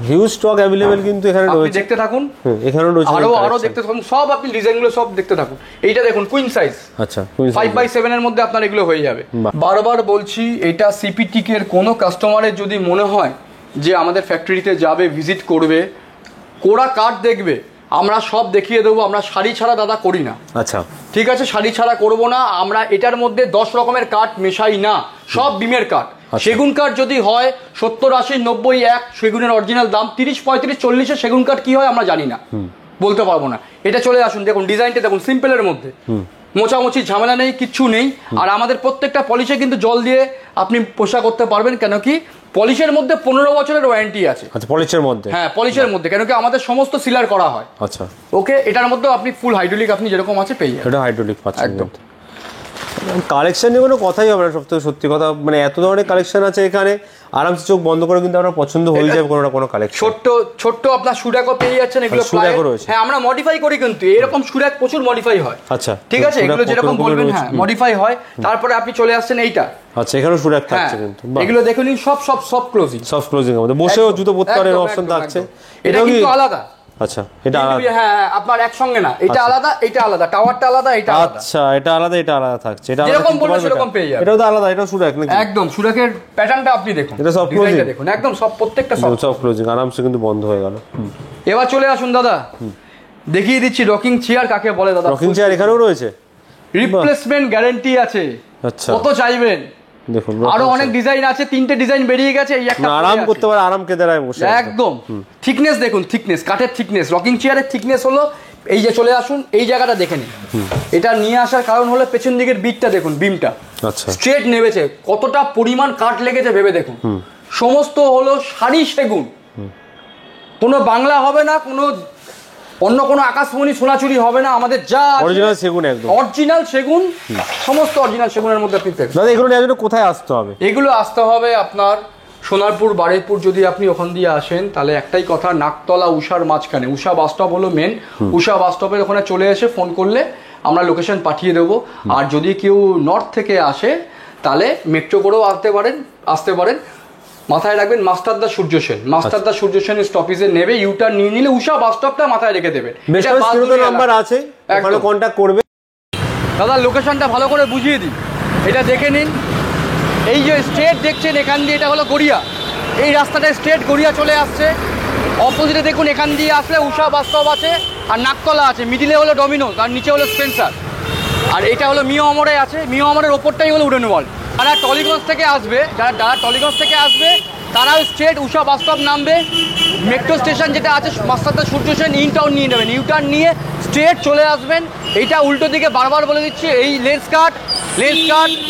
হিউজ স্টক अवेलेबल কিন্তু এখানে রয়েছে। আপনি দেখতে থাকুন, এখানেও রয়েছে, আরো দেখতে থাকুন, সব আপনি ডিজাইনগুলো সব দেখতে থাকুন। এইটা দেখুন, কুইন সাইজ। আচ্ছা, 5/7 এর মধ্যে আপনার এগুলো হয়ে যাবে। বারবার বলছি, এটা সিপিটিক এর কোনো কাস্টমারের যদি মনে হয় যে আমাদের ফ্যাক্টরিতে যাবে, ভিজিট করবে, কোড়া কাঠ দেখবে, আমরা সব দেখিয়ে দেবো। আমরা শাড়ি ছাড়া দাদা করি না। আচ্ছা, ঠিক আছে, শাড়ি ছাড়া করবো না আমরা। এটার মধ্যে 10 রকমের কাঠ মেশাই না, সব বিমের কাঠ। সেগুন কাঠ যদি হয় 70, 80, 90, 100, সেগুনের অরিজিনাল দাম 30, 35, 40। সেগুন কাঠ কি হয় আমরা জানি না, বলতে পারবো না। এটা চলে আসুন, দেখুন ডিজাইনটা দেখুন, সিম্পলের মধ্যে, মোছামুছি ঝামেলা নেই, কিচ্ছু নেই। আর আমাদের প্রত্যেকটা পলিশে কিন্তু জল দিয়ে আপনি পোষা করতে পারবেন, কেন কি পলিশের মধ্যে 15 বছরের ওয়ারেন্টি আছে। আচ্ছা, পলিশের মধ্যে? হ্যাঁ, পলিশের মধ্যে, কেন কি আমাদের সমস্ত সিলার করা হয়। আচ্ছা, ওকে, এটার মধ্যেও আপনি ফুল হাইড্রোলিক আপনি যেরকম আছে পেয়ে যাবেন। এটা হাইড্রোলিক পাচ্ছেন একদম। কালেকশন নিয়ে কোনো কথাই হবে না, সব থেকে সত্যি কথা, মানে এত ধরনের কালেকশন আছে এখানে, আরামসে চোখ বন্ধ করে কিন্তু আপনার পছন্দ হয়ে যাবে কোনো না কোনো কালেকশন। ছোট্ট ছোট্ট আপনার সুরাকও পেয়ে যাচ্ছেন, এগুলো সুরাকও রয়েছে। হ্যাঁ, আমরা মডিফাই করি, কিন্তু এরকম সুরাক প্রচুর মডিফাই হয়। আচ্ছা, ঠিক আছে, এগুলো যেরকম বলবেন হ্যাঁ মডিফাই হয়। তারপরে আপনি চলে আসছেন এইটা। আচ্ছা, এখানেও সুরাক থাকছে কিন্তু, এগুলো দেখুন সব ক্লোজিং, সফট ক্লোজিং এর মধ্যে, বসেও জুতো পরতে পারেন অপশন থাকছে। এটা কিন্তু আলাদা। আচ্ছা, এটা আলাদা? হ্যাঁ, আপনার একসঙ্গে না, এটা আলাদা, এটা আলাদা, টাওয়ারটা আলাদা, এটা আলাদা। আচ্ছা, এটা আলাদা, এটা আলাদা থাকছে, এটা যেরকম বলবেন সেরকম পেয়ে যাবেন। এটাও তো আলাদা, এটাও সুরাক নাকি? একদম সুরাকের প্যাটার্নটা আপনি দেখুন, এটা সব ক্লোজিং দেখুন, একদম সব, প্রত্যেকটা সব ক্লোজিং, আরামসে কিন্তু বন্ধ হয়ে গেল। এবার চলে আসুন দাদা, দেখিয়ে দিচ্ছি রকিং চেয়ার কাকে বলে। দাদা, রকিং চেয়ার এখানেও রয়েছে, রিপ্লেসমেন্ট গ্যারান্টি আছে। আচ্ছা, কত চাইবেন? দেখুন আরো অনেক ডিজাইন আছে, 3টে ডিজাইন বেরিয়ে গেছে, এই একটা আরাম করতে পারে, আরাম কেদারায় বসে একদম। থিকনেস দেখুন, থিকনেস, কাঠের থিকনেস, রকিং চেয়ারের থিকনেস হলো এই যে, চলে আসুন এই জায়গাটা দেখে নিন। এটা নিয়ে আসার কারণ হলো পেছন দিকের বিটটা দেখুন, বিমটা আচ্ছা স্ট্রেট নেমেছে, কতটা পরিমাণ কাঠ লেগেছে ভেবে দেখুন। সমস্ত হলো সারি সেগুন, কোনো বাংলা হবে না, কোনো অন্য কোনো আকাশমণি সোনাচুরি হবে না, আমাদের যা অরিজিনাল সেগুন, একদম অরিজিনাল সেগুন, সমস্ত অরিজিনাল সেগুনের মধ্যে আপনি পেয়ে। দাদা, এগুলো নেওয়ার জন্য কোথায় আসতে হবে? এগুলো আসতে হবে আপনার সোনারপুর, বারুইপুর। যদি আপনি ওখান দিয়ে আসেন তাহলে একটাই কথা, নাকতলা উষার মাঝখানে, উষা বাস স্টপ হলো মেন, উষা বাস স্টপের ওখানে চলে এসে ফোন করলে আমরা লোকেশন পাঠিয়ে দেবো। আর যদি কেউ নর্থ থেকে আসে তাহলে মেট্রো করেও আসতে পারেন। মাথায় রাখবেন মাস্টারদা সূর্য সেন, মাস্টারদা সূর্য সেন স্টপেজে নেবে, ইউটার্ন নিয়ে নিলে উষা বাস স্টপটা মাথায় রেখে দেবেন। নাম্বার আছে, ওখানে কন্ট্যাক্ট করবে। দাদা, লোকেশনটা ভালো করে বুঝিয়ে দিই, এটা দেখে নিন। এই যে স্ট্রেট দেখছেন এখান দিয়ে, এটা হলো গড়িয়া, এই রাস্তাটায় স্ট্রেট গড়িয়া চলে আসছে। অপোজিটে দেখুন, এখান দিয়ে আসলে উষা বাস স্টপ আছে, আর নাকতলা আছে, মিডিলে হলো ডমিনোজ, আর নিচে হলো স্পেন্সার, আর এটা হলো মিও আমরে আছে। মিও আমরের ওপরটাই হলো উডেন ওয়ার্ল্ড। যারা টলিগঞ্জ থেকে আসবে তারাও স্ট্রেট উষা বাস স্টপ নামবে, মেট্রো স্টেশন যেটা আছে মাস্টারদা সূর্য সেন ইন টাউন নিয়ে নেবেন, ইউটার্ন নিয়ে স্ট্রেট চলে আসবেন। এইটা উল্টো দিকে বারবার বলে দিচ্ছি, এই লেন্স কাট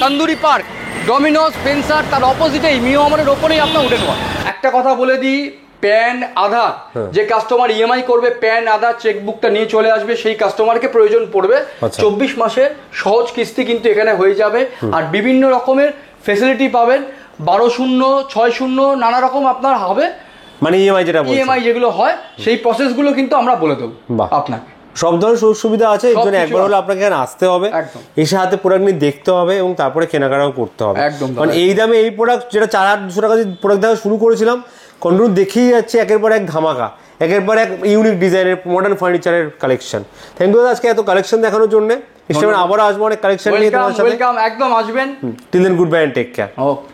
তন্দুরি পার্ক, ডমিনোজ, স্পেন্সার, তার অপোজিটেই মিও আমরের ওপরেই আপনার উডেন ওয়ার্ল্ড। একটা কথা বলে দিই, প্যান আধার, যে কাস্টমার ইএমআই করবে প্যান আধার চেকবুকটা নিয়ে চলে আসবে, সেই কাস্টমারকে প্রয়োজন পড়বে 24 মাসের সহজ কিস্তি কিন্তু এখানে হয়ে যাবে। আর বিভিন্ন রকমের ফেসিলিটি পাবেন, 12/0, 6/0, নানা রকম আপনার হবে, মানে ইএমআই যেগুলো হয় সেই প্রসেসগুলো কিন্তু আমরা বলে দেবো আপনাকে। সব ধরনের সুযোগ সুবিধা আছে, এর জন্য একবার হলে আপনাকে এখানে আসতে হবে, এসে হাতে প্রোডাক্ট নিয়ে দেখতে হবে এবং তারপরে কেনাকাটাও করতে হবে। কারণ এই দামে এই প্রোডাক্ট, যেটা 400-800 টাকা প্রোডাক্ট দেখা শুরু করেছিলাম, কন্টিনিউ দেখেই যাচ্ছে একের পর এক ধামাকা, একের পর এক ইউনিক ডিজাইনের মডার্ন ফার্নিচারের কালেকশন। থ্যাংক ইউ আজকে এত কালেকশন দেখানোর জন্য। আবারও আসবো অনেক কালেকশন নিয়ে তোমার সাথে। একদম আসবেন। Till then, good bye and take care. Okay.